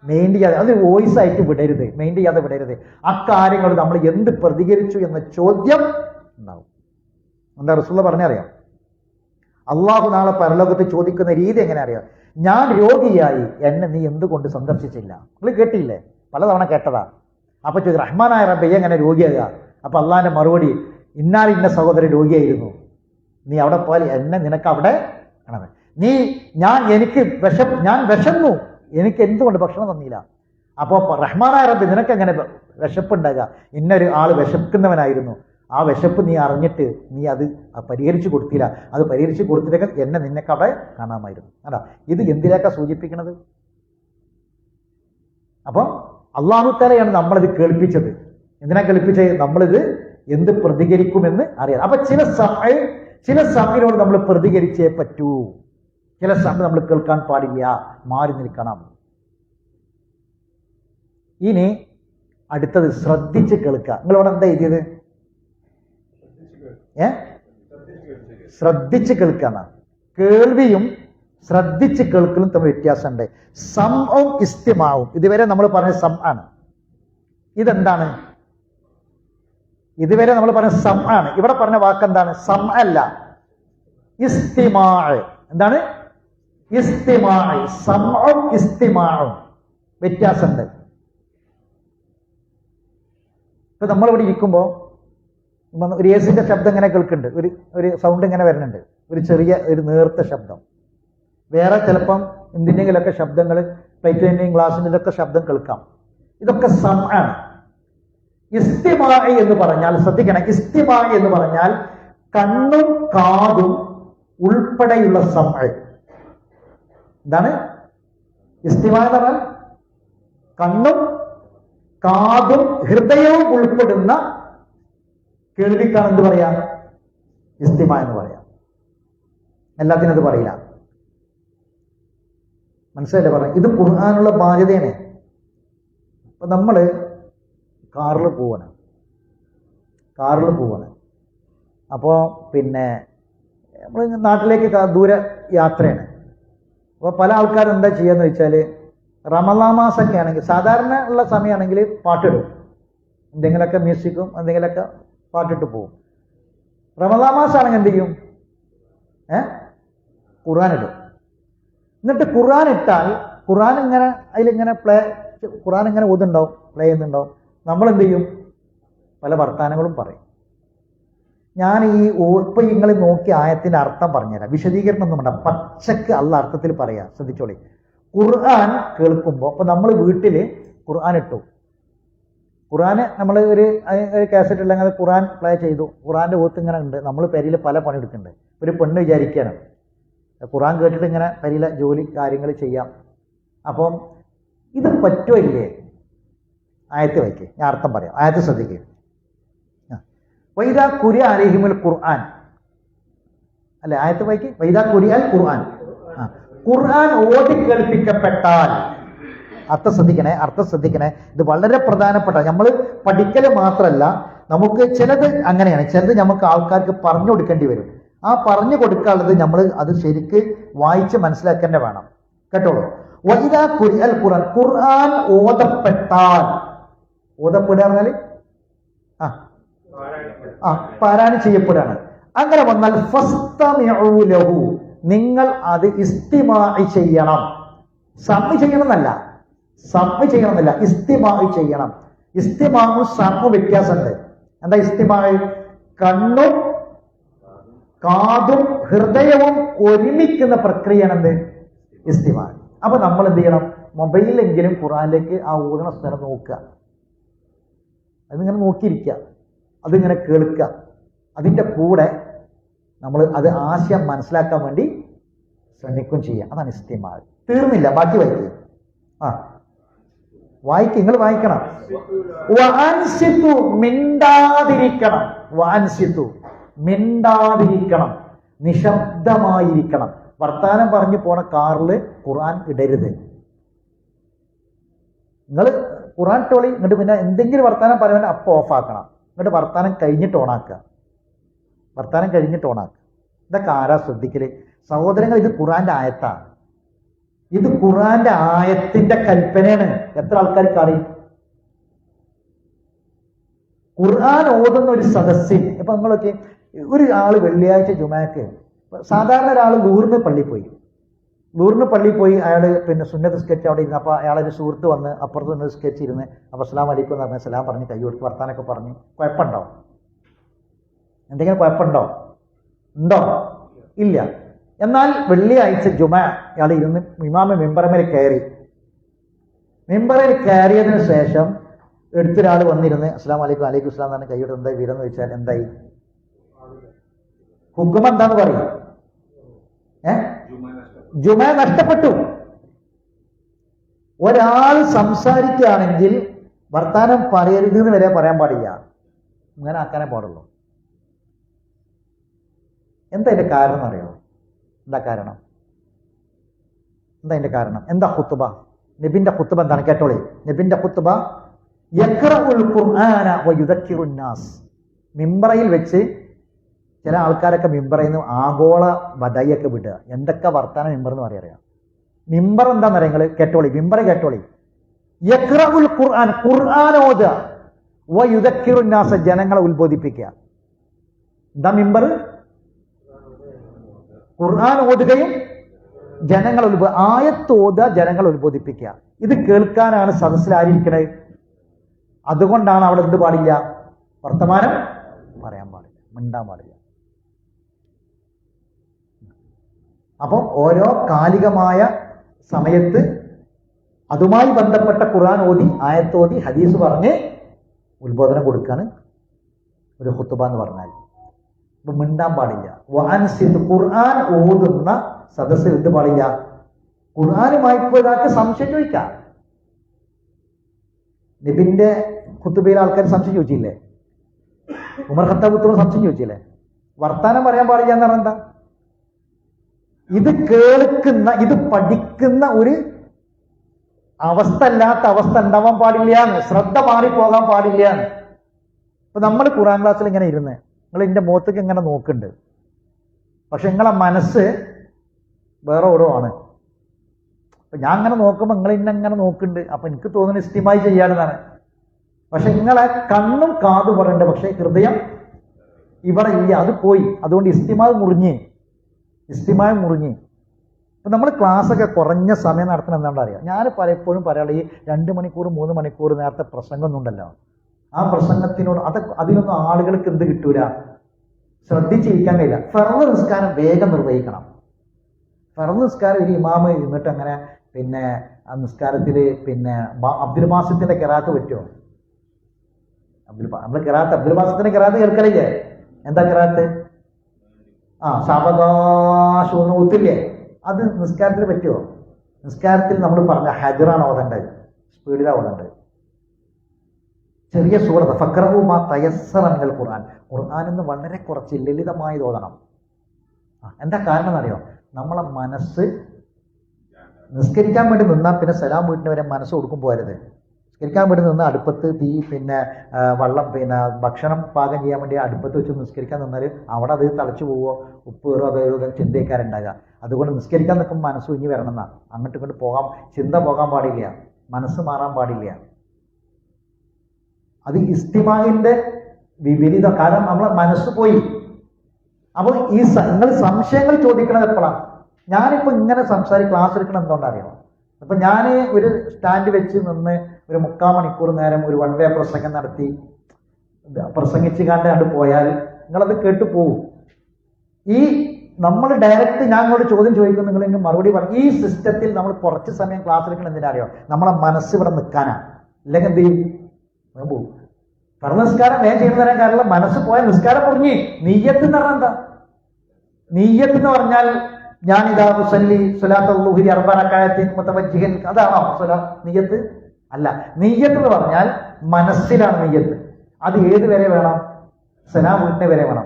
മെയിൻ ചെയ്യാതെ, അത് വോയിസ് ആയിട്ട് വിടരുത്, മെയിൻ ചെയ്യാതെ വിടരുത്. ആ കാര്യങ്ങൾ നമ്മൾ എന്ത് പ്രതികരിച്ചു എന്ന ചോദ്യം ഉണ്ടാവും. എന്താ റസൂലുള്ളാഹി പറഞ്ഞറിയാം? അള്ളാഹു നാളെ പരലോകത്ത് ചോദിക്കുന്ന രീതി എങ്ങനെ അറിയാം? ഞാൻ രോഗിയായി, എന്നെ നീ എന്തുകൊണ്ട് സന്ദർശിച്ചില്ല? നിങ്ങൾ കേട്ടില്ലേ? പലതവണ കേട്ടതാ. അപ്പൊ റഹ്മാനായ റബ്ബേ എങ്ങനെ രോഗിയാകുക? അപ്പൊ അള്ളാഹിന്റെ മറുപടി, ഇന്ന സഹോദരൻ രോഗിയായിരുന്നു, നീ അവിടെ പോയാൽ എന്നെ നിനക്ക് അവിടെ കാണാൻ. ഞാൻ വിശന്നു, എനിക്ക് എന്തുകൊണ്ട് ഭക്ഷണം തന്നില്ല? അപ്പോൾ റഹ്മാനായ റബ്ബേ നിനക്ക് എങ്ങനെ വിശപ്പുണ്ടാകുക? ഇന്നൊരു ആള് വിശക്കുന്നവനായിരുന്നു, ആ വിശപ്പ് നീ അറിഞ്ഞിട്ട് നീ അത് പരിഹരിച്ചു കൊടുത്തില്ല, അത് പരിഹരിച്ചു കൊടുത്തിട്ടൊക്കെ എന്നെ നിനക്ക് അവിടെ കാണാമായിരുന്നു. അതാ ഇത് എന്തിലേക്കാ സൂചിപ്പിക്കുന്നത്? അപ്പം അള്ളാഹു തആലയാണ് നമ്മളിത് കേൾപ്പിച്ചത്. എന്തിനാ കേൾപ്പിച്ചത്? നമ്മളിത് എന്ത് പ്രതികരിക്കുമെന്ന് അറിയാം. അപ്പൊ ചില സമയത്തോട് നമ്മൾ പ്രതികരിച്ചേ പറ്റൂ, ചില സമയം നമ്മൾ കേൾക്കാൻ പാടില്ല, മാറി നിൽക്കണം. ഇനി അടുത്തത് ശ്രദ്ധിച്ച് കേൾക്കുക. നിങ്ങളിവിടെ എന്താ എഴുതിയത്? ശ്രദ്ധിച്ച് കേൾക്കുക. കേൾവിയും ശ്രദ്ധിച്ച് കേൾക്കലും തമ്മിൽ വ്യത്യാസമുണ്ട്. സംഉം ഇസ്തിമാഉം, ഇതുവരെ നമ്മൾ പറഞ്ഞ സം ആണ്. ഇതെന്താണ്? ഇതുവരെ നമ്മൾ പറഞ്ഞ സം ആണ്. ഇവിടെ പറഞ്ഞ വാക്കെന്താണ്? സം അല്ല, ഇസ്തിമാ. എന്താണ്? ഇസ്തിമാ. സംഉം ഇസ്തിമാഉം വ്യത്യാസമുണ്ട്. ഇപ്പൊ നമ്മളിവിടെ ഇരിക്കുമ്പോൾ ഒരു ഏസിന്റെ ശബ്ദം ഇങ്ങനെ കേൾക്കുന്നുണ്ട്, ഒരു സൗണ്ട് ഇങ്ങനെ വരുന്നുണ്ട്, ഒരു നേർത്ത ശബ്ദം. വേറെ ചിലപ്പം എന്തിൻ്റെങ്കിലൊക്കെ ശബ്ദങ്ങൾ, പ്ലേറ്റിന്റെയും ഗ്ലാസിൻ്റെ ഒക്കെ ശബ്ദം കേൾക്കാം. ഇതൊക്കെ സംആണ്. ഇസ്തിമാഇ എന്ന് പറഞ്ഞാൽ, ശ്രദ്ധിക്കണം, ഇസ്തിമാഇ എന്ന് പറഞ്ഞാൽ കണ്ണും കാതും ഉൾപ്പെടെയുള്ള സംഅ. എന്താണ് ഇസ്തിമാഇ എന്ന് പറഞ്ഞാൽ? കണ്ണും കാതും ഹൃദയവും ഉൾപ്പെടുന്ന കേൾവിക്കാണ് എന്ത് പറയാ? ഇസ്തിമാ എന്ന് പറയാം. എല്ലാത്തിനും അത് പറയില്ല. മനസ്സിലല്ലേ പറഞ്ഞ? ഇത് ഖുർആനുള്ള ബാധ്യതയാണ്. അപ്പൊ നമ്മള് കാറിൽ പോവാണ്. അപ്പോൾ പിന്നെ നമ്മൾ നാട്ടിലേക്ക് ദൂര യാത്രയാണ്. അപ്പോൾ പല ആൾക്കാരും എന്താ ചെയ്യാന്ന് വെച്ചാൽ, റമളാൻ മാസമൊക്കെ ആണെങ്കിൽ, സാധാരണ ഉള്ള സമയമാണെങ്കിൽ പാട്ടിടും, എന്തെങ്കിലുമൊക്കെ മ്യൂസിക്കും എന്തെങ്കിലുമൊക്കെ പാട്ടിട്ട് പോകും. റമളാൻ മാസമാണെങ്കിൽ എന്ത് ചെയ്യും? ഖുർആൻ ഇടും. എന്നിട്ട് ഖുർആൻ ഇട്ടാൽ ഖുർആൻ ഇങ്ങനെ അതിലിങ്ങനെ ഖുർആൻ ഇങ്ങനെ ഓതുണ്ടാവും, പ്ലേ ചെയ്യുന്നുണ്ടാവും. നമ്മളെന്ത് ചെയ്യും? പല വർത്താനങ്ങളും പറയും. ഞാൻ ഇപ്പൊ നിങ്ങൾ നോക്കി ആയത്തിന്റെ അർത്ഥം പറഞ്ഞുതരാം, വിശദീകരണം ഒന്നും വേണ്ട, പച്ചക്ക് അള്ള അർത്ഥത്തിൽ പറയാം. ശ്രദ്ധിച്ചോളി. ഖുർആൻ കേൾക്കുമ്പോൾ, ഇപ്പൊ നമ്മൾ വീട്ടില് ഖുർആൻ ഇട്ടു, ഖുർആന് നമ്മൾ ഒരു കാസറ്റ് ഇല്ലെങ്കിൽ അത് ഖുർആൻ പ്ലേ ചെയ്തു, ഖുർആന്റെ ഓത്ത് ഇങ്ങനെ ഉണ്ട്. നമ്മൾ പെരിയിൽ പല പണിയെടുക്കുന്നുണ്ട്. ഒരു പെണ്ണ് വിചാരിക്കുകയാണ് ഖുർആൻ കേട്ടിട്ട് ഇങ്ങനെ പെരിയിലെ ജോലി കാര്യങ്ങൾ ചെയ്യാം. അപ്പം ഇത് പറ്റുമോ ഇല്ലേ? ആയത്ത് വായിക്കേ, ഞാൻ അർത്ഥം പറയാം. ആയത്ത് ശ്രദ്ധിക്കുക. വൈദാ ഖുരിഅ അലൈഹിമുൽ ഖുർആൻ, അല്ലെ? ആയത്ത് വായിക്കേ. വൈദാ ഖുരിഅൽ ഖുർആൻ, ഖുർആൻ ഓതി കേൾപ്പിക്കപ്പെട്ടാൽ. അർത്ഥം ശ്രദ്ധിക്കണേ. ഇത് വളരെ പ്രധാനപ്പെട്ട, നമ്മൾ പഠിക്കല് മാത്രമല്ല, നമുക്ക് ചിലത് അങ്ങനെയാണ്, ചിലത് നമുക്ക് ആൾക്കാർക്ക് പറഞ്ഞു കൊടുക്കേണ്ടി വരും. ആ പറഞ്ഞു കൊടുക്കാനുള്ളത് നമ്മൾ അത് ശരിക്ക് വായിച്ച് മനസ്സിലാക്കേണ്ട വേണം. കേട്ടോളൂ. വൈദാ ഖുരിഅൽ ഖുർആൻ, ഖുർആൻ ഓതപ്പെട്ടാൽ. ഓതപ്പെടാറ് പാരായണം ചെയ്യപ്പെടാണ്. അങ്ങനെ വന്നാൽ ഫസ്തമിഉ ലഹു, നിങ്ങൾ അത് ഇസ്തിമാഇ ചെയ്യണം. സമി ചെയ്യണമെന്നല്ല, ഇസ്തിമാഇ ചെയ്യണം. ഇസ്തിമാഉം സമു വ്യത്യാസമുണ്ട്. എന്താ ഇസ്തിമാഇ? കണ്ണും കാതും ഹൃദയവും ഒരുമിക്കുന്ന പ്രക്രിയയാണ് എന്ത്? ഇസ്തിമാഇ. അപ്പൊ നമ്മൾ എന്ത് ചെയ്യണം? മൊബൈലിലെങ്കിലും ഖുർആനിലേക്ക് ആ ഓതുന്ന സ്ഥലം നോക്കുക, അതിങ്ങനെ നോക്കിയിരിക്കുക, അതിങ്ങനെ കേൾക്കുക. അതിൻ്റെ കൂടെ നമ്മൾ അത് ആശയം മനസ്സിലാക്കാൻ വേണ്ടി ശ്രമിക്കുകയും ചെയ്യുക. അതാണ് ഇസ്തിമാഇ. തീർന്നില്ല, ബാക്കി വായിക്കുക. നിങ്ങൾ വായിക്കണം. വഅൻസിതു, മിണ്ടാതിരിക്കണം, നിശബ്ദമായിരിക്കണം. വർത്താനം പറഞ്ഞു പോണ കാറിൽ ഖുർആൻ ഇടരുത്. നിങ്ങൾ ഖുർആൻ ടോളി, എന്നിട്ട് പിന്നെ എന്തെങ്കിലും വർത്താനം പറയാൻ അപ്പോൾ ഓഫാക്കണം. എന്നിട്ട് വർത്താനം കഴിഞ്ഞിട്ട് ഓണാക്കുക. ഇതൊക്കെ ആരാ ശ്രദ്ധിക്കല്? സഹോദരങ്ങൾ, ഇത് ഖുർആന്റെ ആയത്താണ്. ഇത് ഖുർആന്റെ ആയത്തിന്റെ കൽപ്പനയാണ്. എത്ര ആൾക്കാർക്ക് അറിയും? ഖുർആൻ ഓതുന്ന ഒരു സദസ്സിൽ, ഇപ്പൊ നിങ്ങളൊക്കെ ഒരു ആള് വെള്ളിയാഴ്ച ജുമാക്ക് സാധാരണ ഒരാൾ ലൂറിന് പള്ളിയിൽ പോയി അയാൾ പിന്നെ സുന്നത്ത് സ്കെച്ച് അവിടെ ഇരുന്ന്, അപ്പോൾ അയാളൊരു സുഹൃത്ത് വന്ന് അപ്പുറത്ത് സുന്നത്ത് സ്കെച്ച് ഇരുന്ന്, അപ്പോൾ അസ്സലാമു അലൈക്കും എന്ന് പറഞ്ഞ് സലാം പറഞ്ഞ് കൈ കൊടുത്ത് വർത്താനൊക്കെ പറഞ്ഞ്, കുഴപ്പമുണ്ടോ? എന്തെങ്കിലും കുഴപ്പമുണ്ടോ? ഉണ്ടോ? ഇല്ല. എന്നാൽ വെള്ളിയാഴ്ച ജുമ അയാൾ ഇരുന്ന് ഇമാമ മെമ്പറമേൽ കയറിയതിന് ശേഷം എടുത്തൊരാൾ വന്നിരുന്ന് അസ്സലാമു അലൈക്കും അലൈക്കും ഇസ്ലാം എന്നാണ് കൈയോട് എന്തായി വീരെന്ന് ചോദിച്ചാൽ എന്തായി? ഹുക്കം എന്താന്ന് പറയും? ജുമ നഷ്ടപ്പെട്ടു. ഒരാൾ സംസാരിക്കുകയാണെങ്കിൽ വർത്താനം പറയരുത് എന്ന് വരെ പറയാൻ പാടില്ല, അങ്ങനെ ആക്കാനേ പാടുള്ളൂ. എന്താ അതിന്റെ കാരണം അറിയോ? എന്താ അതിന്റെ കാരണം? എന്താ ഖുത്ബ? നബിന്റെ ഖുത്ബ എന്താണ്? കേട്ടോളി. നബിന്റെ ഖുത്ബ യഖറഉൽ ഖുർആന വയുദക്കിറുൻ നാസ്. മിമ്പറയിൽ വെച്ച് ചില ആൾക്കാരൊക്കെ മിമ്പറയിൽ നിന്ന് ആഗോള ബദയൊക്കെ വിടുക. എന്തൊക്കെ വർത്താനം മിമ്പർ എന്ന് പറയാം. മിമ്പർ എന്താന്ന് പറയാ? നിങ്ങൾ കേട്ടോളി, മിമ്പർ കേട്ടോളി. യഖറഉൽ ഖുർആൻ, ഖുർആൻ ഓതുക. വയുദക്കിറുൻ നാസ്, ജനങ്ങളെ ഉത്ബോധിപ്പിക്കുക. എന്താ മിമ്പർ? ഖുർആൻ ഓതുകയും ജനങ്ങൾ ആയത്ത് ഓതുക, ജനങ്ങൾ ഉത്ബോധിപ്പിക്കുക. ഇത് കേൾക്കാനാണ് സദസ്സിൽ ആയിരിക്കണത്. അതുകൊണ്ടാണ് അവിടെ എന്ത് പാടില്ല? വർത്തമാനം പറയാൻ പാടില്ല, മിണ്ടാൻ പാടില്ല. അപ്പം ഓരോ കാലികമായ സമയത്ത് അതുമായി ബന്ധപ്പെട്ട ഖുർആൻ ഓതി, ആയത്തോതി, ഹദീസ് പറഞ്ഞ് ഉത്ബോധനം കൊടുക്കാണ് ഒരു ഖുത്ബ എന്ന് പറഞ്ഞാൽ. അപ്പൊ മിണ്ടാൻ പാടില്ല. ഖുർആൻ ഓതുന്ന സദസ്സിൽ എന്ത് പാടില്ല? ഖുർആനുമായി ഒരാൾക്ക് സംശയം ചോദിക്കാം. നബിന്റെ ഖുത്ബയിൽ ആൾക്കാർ സംശയം ചോദിച്ചില്ലേ? ഉമർ ഖത്താബ് സംശയം ചോദിച്ചില്ലേ? വർത്താനം പറയാൻ പാടില്ല എന്ന് പറഞ്ഞാൽ എന്താ? ഇത് കേൾക്കുന്ന, ഇത് പഠിക്കുന്ന ഒരു അവസ്ഥ അല്ലാത്ത അവസ്ഥ ഉണ്ടാവാൻ പാടില്ല, ശ്രദ്ധ മാറിപ്പോകാൻ പാടില്ല. ഇപ്പൊ നമ്മൾ ഖുർആൻ ക്ലാസ്സിൽ ഇങ്ങനെ ഇരുന്ന് നിങ്ങൾ എൻ്റെ മുഖത്തേക്ക് ഇങ്ങനെ നോക്കുന്നുണ്ട്, പക്ഷെ നിങ്ങളെ മനസ്സ് വേറെ ഓരോ ആണ്. അപ്പൊ ഞാൻ അങ്ങനെ നോക്കുമ്പോൾ നിങ്ങൾ ഇന്നെങ്ങനെ നോക്കുന്നുണ്ട്, അപ്പൊ എനിക്ക് തോന്നുന്നു ഇസ്തിമായി ചെയ്യാനെന്നാണ്. പക്ഷെ നിങ്ങളെ കണ്ണും കാതും പറയണ്ട, പക്ഷെ ഹൃദയം ഇവിടെ ഇല്ല, അത് പോയി. അതുകൊണ്ട് ഇസ്തിമായി മുറിഞ്ഞ്. ഇപ്പൊ നമ്മൾ ക്ലാസ്സൊക്കെ കുറഞ്ഞ സമയം നടത്തണം എന്താണെന്ന് അറിയാം. ഞാൻ പലപ്പോഴും പറയാനുള്ള ഈ 2 മണിക്കൂർ 3 മണിക്കൂർ നേരത്തെ പ്രസംഗമൊന്നും ഉണ്ടല്ലോ, ആ പ്രസംഗത്തിനോട് അതിലൊന്നും ആളുകൾക്ക് എന്ത് കിട്ടൂല, ശ്രദ്ധിച്ചിരിക്കാൻ കഴിയില്ല. ഫർള് നിസ്കാരം വേഗം നിർവഹിക്കണം. ഫർള് നിസ്കാരം ഒരു ഇമാമ് ഇരുന്നിട്ട് അങ്ങനെ പിന്നെ ആ നിസ്കാരത്തിൽ പിന്നെ അബ്ദുൽ ബാസിത്തിന്റെ കിറാത്ത് പറ്റുമോ? നമ്മള് കിറാത്ത് അബ്ദുൽ ബാസിത്തിന്റെ കിറാത്ത് കേൾക്കലില്ലേ? എന്താ കിറാത്ത്? സാവകാശം ഒത്തില്ലേ? അത് നിസ്കാരത്തിൽ പറ്റുമോ? നിസ്കാരത്തിൽ നമ്മൾ പറഞ്ഞ ഹജറാണ് ഓതേണ്ടത്, സ്പീഡിലാണ് ഓതേണ്ടത്. ചെറിയ സൂറത്ത് ഫഖറഉ മാ തയസ്സറ മിനൽ ഖുർആൻ, ഖുർആൻ എന്ന് വളരെ കുറച്ച് ലളിതമായി ഓതണം. എന്താ കാരണം എന്നറിയോ? നമ്മളെ മനസ്സ് നിസ്കരിക്കാൻ വേണ്ടി നിന്നാൽ പിന്നെ സലാം വീട്ടിന് വരെ മനസ്സ് കൊടുക്കും പോരുത്. നിസ്കരിക്കാൻ വേണ്ടി നിന്ന് അടുപ്പത്ത് തീ പിന്നെ വെള്ളം പിന്നെ ഭക്ഷണം പാകം ചെയ്യാൻ വേണ്ടി അടുപ്പത്ത് വെച്ച് നിസ്കരിക്കാൻ നിന്നാൽ അവിടെ അത് തളച്ചു പോവോ, ഉപ്പ് കയറോ, അതായത് ചിന്തയ്ക്കാരുണ്ടാകുക. അതുകൊണ്ട് നിസ്കരിക്കാൻ നിൽക്കുമ്പോൾ മനസ്സ് ഇനി വരണം എന്നാണ്. അങ്ങോട്ടും ഇങ്ങോട്ട് പോകാൻ, ചിന്ത പോകാൻ പാടില്ല, മനസ്സ് മാറാൻ പാടില്ല. അത് ഇസ്തിമാഇന്റെ വിപരീത. കാരണം നമ്മളെ മനസ്സ് പോയി. അപ്പോൾ നിങ്ങൾ സംശയങ്ങൾ ചോദിക്കണത് എപ്പോഴാണ്? ഞാനിപ്പോ ഇങ്ങനെ ക്ലാസ് എടുക്കണം എന്തുകൊണ്ടറിയാം? അപ്പൊ ഞാൻ ഒരു സ്റ്റാൻഡ് വെച്ച് നിന്ന് ഒരു 3/4 മണിക്കൂർ നേരം ഒരു 1 വേ പ്രസംഗം നടത്തി പ്രസംഗിച്ച് കണ്ട് പോയാൽ നിങ്ങളത് കേട്ടു പോകും. ഈ നമ്മൾ ഡയറക്റ്റ് ഞാൻ ഇങ്ങോട്ട് ചോദ്യം ചോദിക്കും, നിങ്ങൾ മറുപടി പറയും. ഈ സിസ്റ്റത്തിൽ നമ്മൾ കുറച്ച് സമയം ക്ലാസ് എടുക്കണം എന്തിനറിയോ? നമ്മളെ മനസ്സ് ഇവിടെ നിൽക്കാനാണ്. ഇല്ലെങ്കിൽ എന്ത് ചെയ്യും? പോകും. നിസ്കാരം വേഗം ചെയ്യുന്ന തരാൻ കാരണം മനസ്സ് പോയാൽ നിസ്കാരം മുറിഞ്ഞ്. നീയത്ത് എന്ന് പറഞ്ഞാൽ എന്താ? നീയത്ത് എന്ന് പറഞ്ഞാൽ ഞാനിതാ മുസല്ലി സ്വലാത്തുൽ അർബഅ മുതവജ്ജിഹൻ, അതാണോ നീയത്ത്? അല്ല. നീയത്ത് എന്ന് പറഞ്ഞാൽ മനസ്സിലാണ് നീയത്ത്. അത് ഏത് വരെ വേണം? സലാം വീട്ടിനെ വരെ വേണം.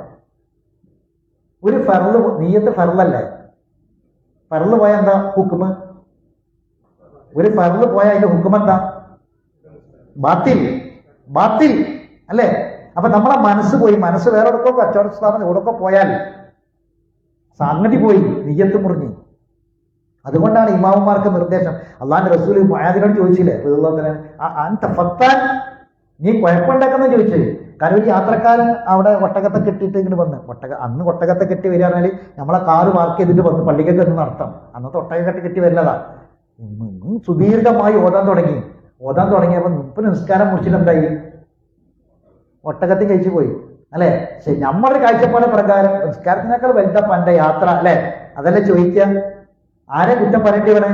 ഒരു ഫർള് നീയത്ത് ഫർളല്ലേ? ഫർള് പോയാൽ എന്താ ഹുക്മ്? ഒരു ഫർള് പോയാൽ അതിന്റെ ഹുക്മ് എന്താ? ബാത്തിൽ അല്ലേ? അപ്പൊ നമ്മളെ മനസ്സ് പോയി. മനസ്സ് വേറെ എവിടെക്കോ കച്ചവട സ്ഥാപനം എവിടെയൊക്കെ പോയാൽ സംഗതി പോയി, നിയ്യത്ത് മുറിഞ്ഞ്. അതുകൊണ്ടാണ് ഇമാമുമാർക്ക് നിർദ്ദേശം. അള്ളാന്റെ റസൂൽ മുആദിനോട് ചോദിച്ചില്ലേ, നീ കുഴപ്പമുണ്ടാക്കുന്ന ചോദിച്ചത്. കാരണം ഒരു യാത്രക്കാരൻ അവിടെ ഒട്ടകത്തെ കെട്ടിയിട്ട് ഇങ്ങോട്ട് വന്ന് അന്ന് ഒട്ടകത്തെ കെട്ടി വരിക പറഞ്ഞാൽ നമ്മളെ കാറ് പാർക്ക് ചെയ്തിട്ട് വന്ന് പള്ളിക്കൊക്കെ എന്ന് നടത്താം. അന്നത്തെ ഒട്ടകത്തെ കെട്ടി വരില്ലതാ. സുദീർഘമായി ഓതാൻ തുടങ്ങിയപ്പോൾ മുപ്പത് നിസ്കാരം മുറിച്ചിട്ട് എന്തായി? ഒട്ടകത്തിൽ കഴിച്ചു പോയി അല്ലെ? ശരി, നമ്മുടെ കാഴ്ചപ്പാട് പ്രകാരം നിസ്കാരത്തിനേക്കാൾ വലുതാ പണ്ട യാത്ര അല്ലെ? അതല്ലേ ചോദിക്കുക. ആരെ കുറ്റം പറയേണ്ടി ഇവിടെ?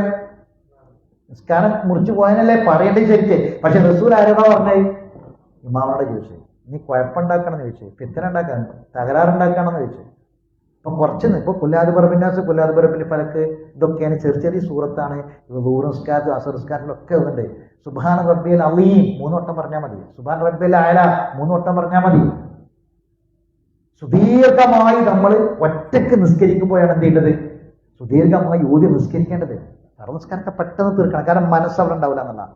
നിസ്കാരം മുറിച്ചു പോയനല്ലേ പറയേണ്ടി ശരിക്ക്. പക്ഷെ റസൂൽ ആരോടാ പറഞ്ഞത്? ഇമാമോടെ ചോദിച്ചു. നീ കുഴപ്പമുണ്ടാക്കണമെന്ന് ചോദിച്ചു, ഫിത്തന ഉണ്ടാക്കാൻ, തകരാറുണ്ടാക്കണമെന്ന് ചോദിച്ചു. ഇപ്പം ഇപ്പൊ കുല്ലാദ് ബറബിന്നാസ്, കുല്ലാദ് ബറബിൽ ഫലക്ക്, ഇതൊക്കെയാണ് ചെറിയ സൂറത്താണ്. ദൂറസ്കാത്തും അസറുസ്കാത്തിലും ഒക്കെ ഉണ്ട്. സുബ്ഹാന റബ്ബിയൽ അലീം 3 വട്ടം പറഞ്ഞാൽ മതി. സുബ്ഹാന റബ്ബിയൽ അഅല 3 വട്ടം പറഞ്ഞാൽ മതി. സുദീർഘമായി നമ്മൾ ഒറ്റക്ക് നിസ്കരിക്കുമ്പോഴാണ് എന്ത് ചെയ്യേണ്ടത്? സുദീർഘമായി ഊതി നിസ്കരിക്കേണ്ടത്. സർവ്വസ്കാരത്തെ പെട്ടെന്ന് തീർക്കണം. കാരണം മനസ്സവിടെ ഉണ്ടാവില്ല എന്നുള്ളതാണ്.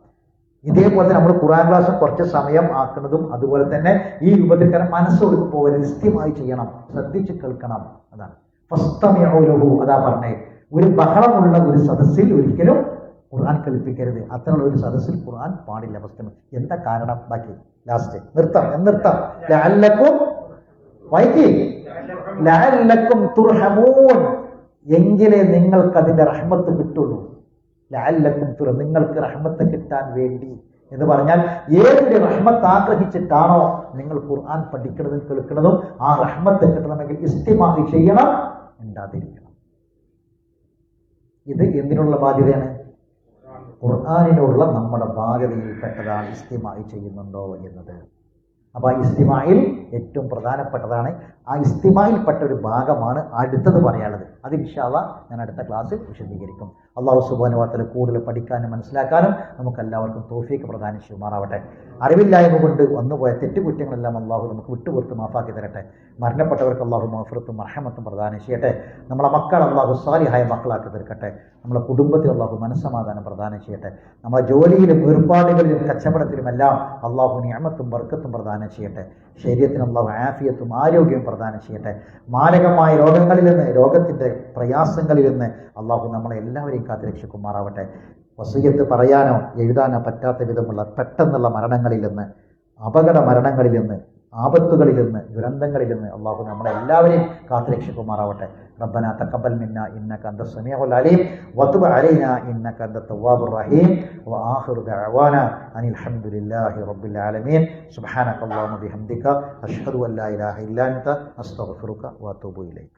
ഇതേപോലെ നമ്മൾ ഖുർആൻ ക്ലാസ് കുറച്ച് സമയം ആക്കുന്നതും അതുപോലെ തന്നെ ഈ രൂപത്തിൽ. കാരണം മനസ്സൊടുക്ക് പോകരുത്, നിശ്ചയമായി ചെയ്യണം, ശ്രദ്ധിച്ച് കേൾക്കണം. അതാണ് ഫസ്തമിഉ. അതാ പറഞ്ഞേ, ഒരു ബഹളമുള്ള ഒരു സദസ്സിൽ ഒരിക്കലും ഖുർആൻ കേൾപ്പിക്കരുത്. അത്തരമുള്ള ഒരു സദസ്സിൽ ഖുർആൻ പാടില്ല. ഫസ്റ്റ് എന്താ കാരണം? ബാക്കി ലാസ്റ്റ് നിർത്താം. ലഅല്ലക്കും വൈകി ലഅല്ലക്കും തുർഹമൂൻ, എങ്കിലേ നിങ്ങൾക്ക് അതിന്റെ റഹ്മത്ത് കിട്ടുള്ളൂ. ലഅല്ലക്കും നിങ്ങൾക്ക് റഹ്മത്ത് കിട്ടാൻ വേണ്ടി എന്ന് പറഞ്ഞാൽ ഏതൊരു റഹ്മത്ത് ആഗ്രഹിച്ചിട്ടാണോ നിങ്ങൾ ഖുർആൻ പഠിക്കുന്നതും കേൾക്കുന്നതും, ആ റഹ്മത്ത് കിട്ടണമെങ്കിൽ ഇസ്തിമാ ചെയ്യണം, ഉണ്ടാതിരിക്കണം. ഇത് എന്തിനുള്ള ബാധ്യതയാണ്? ഖുർആനിനുള്ള നമ്മുടെ ബാധ്യതയിൽപ്പെട്ടതാണ് ഇസ്തിമാ ചെയ്യുന്നുണ്ടോ എന്നത്. അപ്പൊ ആ ഇസ്തിമായിൽ ഏറ്റവും പ്രധാനപ്പെട്ടതാണ്. ആ ഇസ്തിമായിൽപ്പെട്ട ഒരു ഭാഗമാണ് അടുത്തത് പറയാനുള്ളത്. അത് ഇൻഷാ അല്ലാഹ് ഞാൻ അടുത്ത ക്ലാസ്സിൽ വിശദീകരിക്കും. അള്ളാഹു സുബ്ഹാനഹു വ തആല കൂടുതൽ പഠിക്കാനും മനസ്സിലാക്കാനും നമുക്ക് എല്ലാവർക്കും തൗഫീഖ് പ്രദാനം ചെയ്യുമാറാവട്ടെ. അറിവില്ലായ്മ കൊണ്ട് വന്നുപോയ തെറ്റുകുറ്റങ്ങളെല്ലാം അള്ളാഹു നമുക്ക് വിട്ടുപുറത്ത് മാഫാക്കി തരട്ടെ. മരണപ്പെട്ടവർക്ക് അള്ളാഹു മഗ്ഫിറത്തും റഹ്മത്തും പ്രദാനം ചെയ്യട്ടെ. നമ്മളെ മക്കൾ അള്ളാഹു സാലിഹായ മക്കളാക്കി തീർക്കട്ടെ. നമ്മളെ കുടുംബത്തിൽ അള്ളാഹു മനസ്സമാധാനം പ്രദാനം ചെയ്യട്ടെ. നമ്മളെ ജോലിയിലും ഏർപ്പാടുകളിലും കച്ചവടത്തിലുമെല്ലാം അള്ളാഹു നിഅമത്തും ബർക്കത്തും പ്രദാനം ചെയ്യട്ടെ. ശരീരത്തിന് അള്ളാഹു ആഫിയത്തും ആരോഗ്യവും പ്രദാനം ചെയ്യട്ടെ. മാരകമായ രോഗങ്ങളിൽ നിന്ന്, രോഗത്തിൻ്റെ പ്രയാസങ്ങളിൽ നിന്ന് അള്ളാഹു നമ്മളെ എല്ലാവരെയും കാത്തുരക്ഷിക്കുമാറാവട്ടെ. വസിയ്യത്ത് പറയാനോ എഴുതാനോ പറ്റാത്ത വിധമുള്ള പെട്ടെന്നുള്ള മരണങ്ങളിൽ നിന്ന്, അപകട മരണങ്ങളിൽ നിന്ന്, ആപത്തുകളിൽ നിന്ന്, ദുരന്തങ്ങളിൽ നിന്ന് അള്ളാഹു നമ്മളെ എല്ലാവരെയും കാത്തുരക്ഷിക്കുമാറാവട്ടെ. റബ്ബനാ തഖബ്ബൽ മിന്നാ ഇന്നക അൻതസ് സമീഉൽ അലീം വതുബ് അലൈനാ ഇന്നക അൻതത് തവ്വാബുർ റഹീം വആഖിറു ദഅവാനാ അനിൽ ഹംദുലില്ലാഹി റബ്ബിൽ ആലമീൻ. സുബ്ഹാനക അല്ലാഹുമ്മ ബിഹംദിക അഷ്ഹദു അൻ ലാ ഇലാഹ ഇല്ലാ അൻത അസ്തഗ്ഫിറുക വഅതൂബു ഇലൈക്.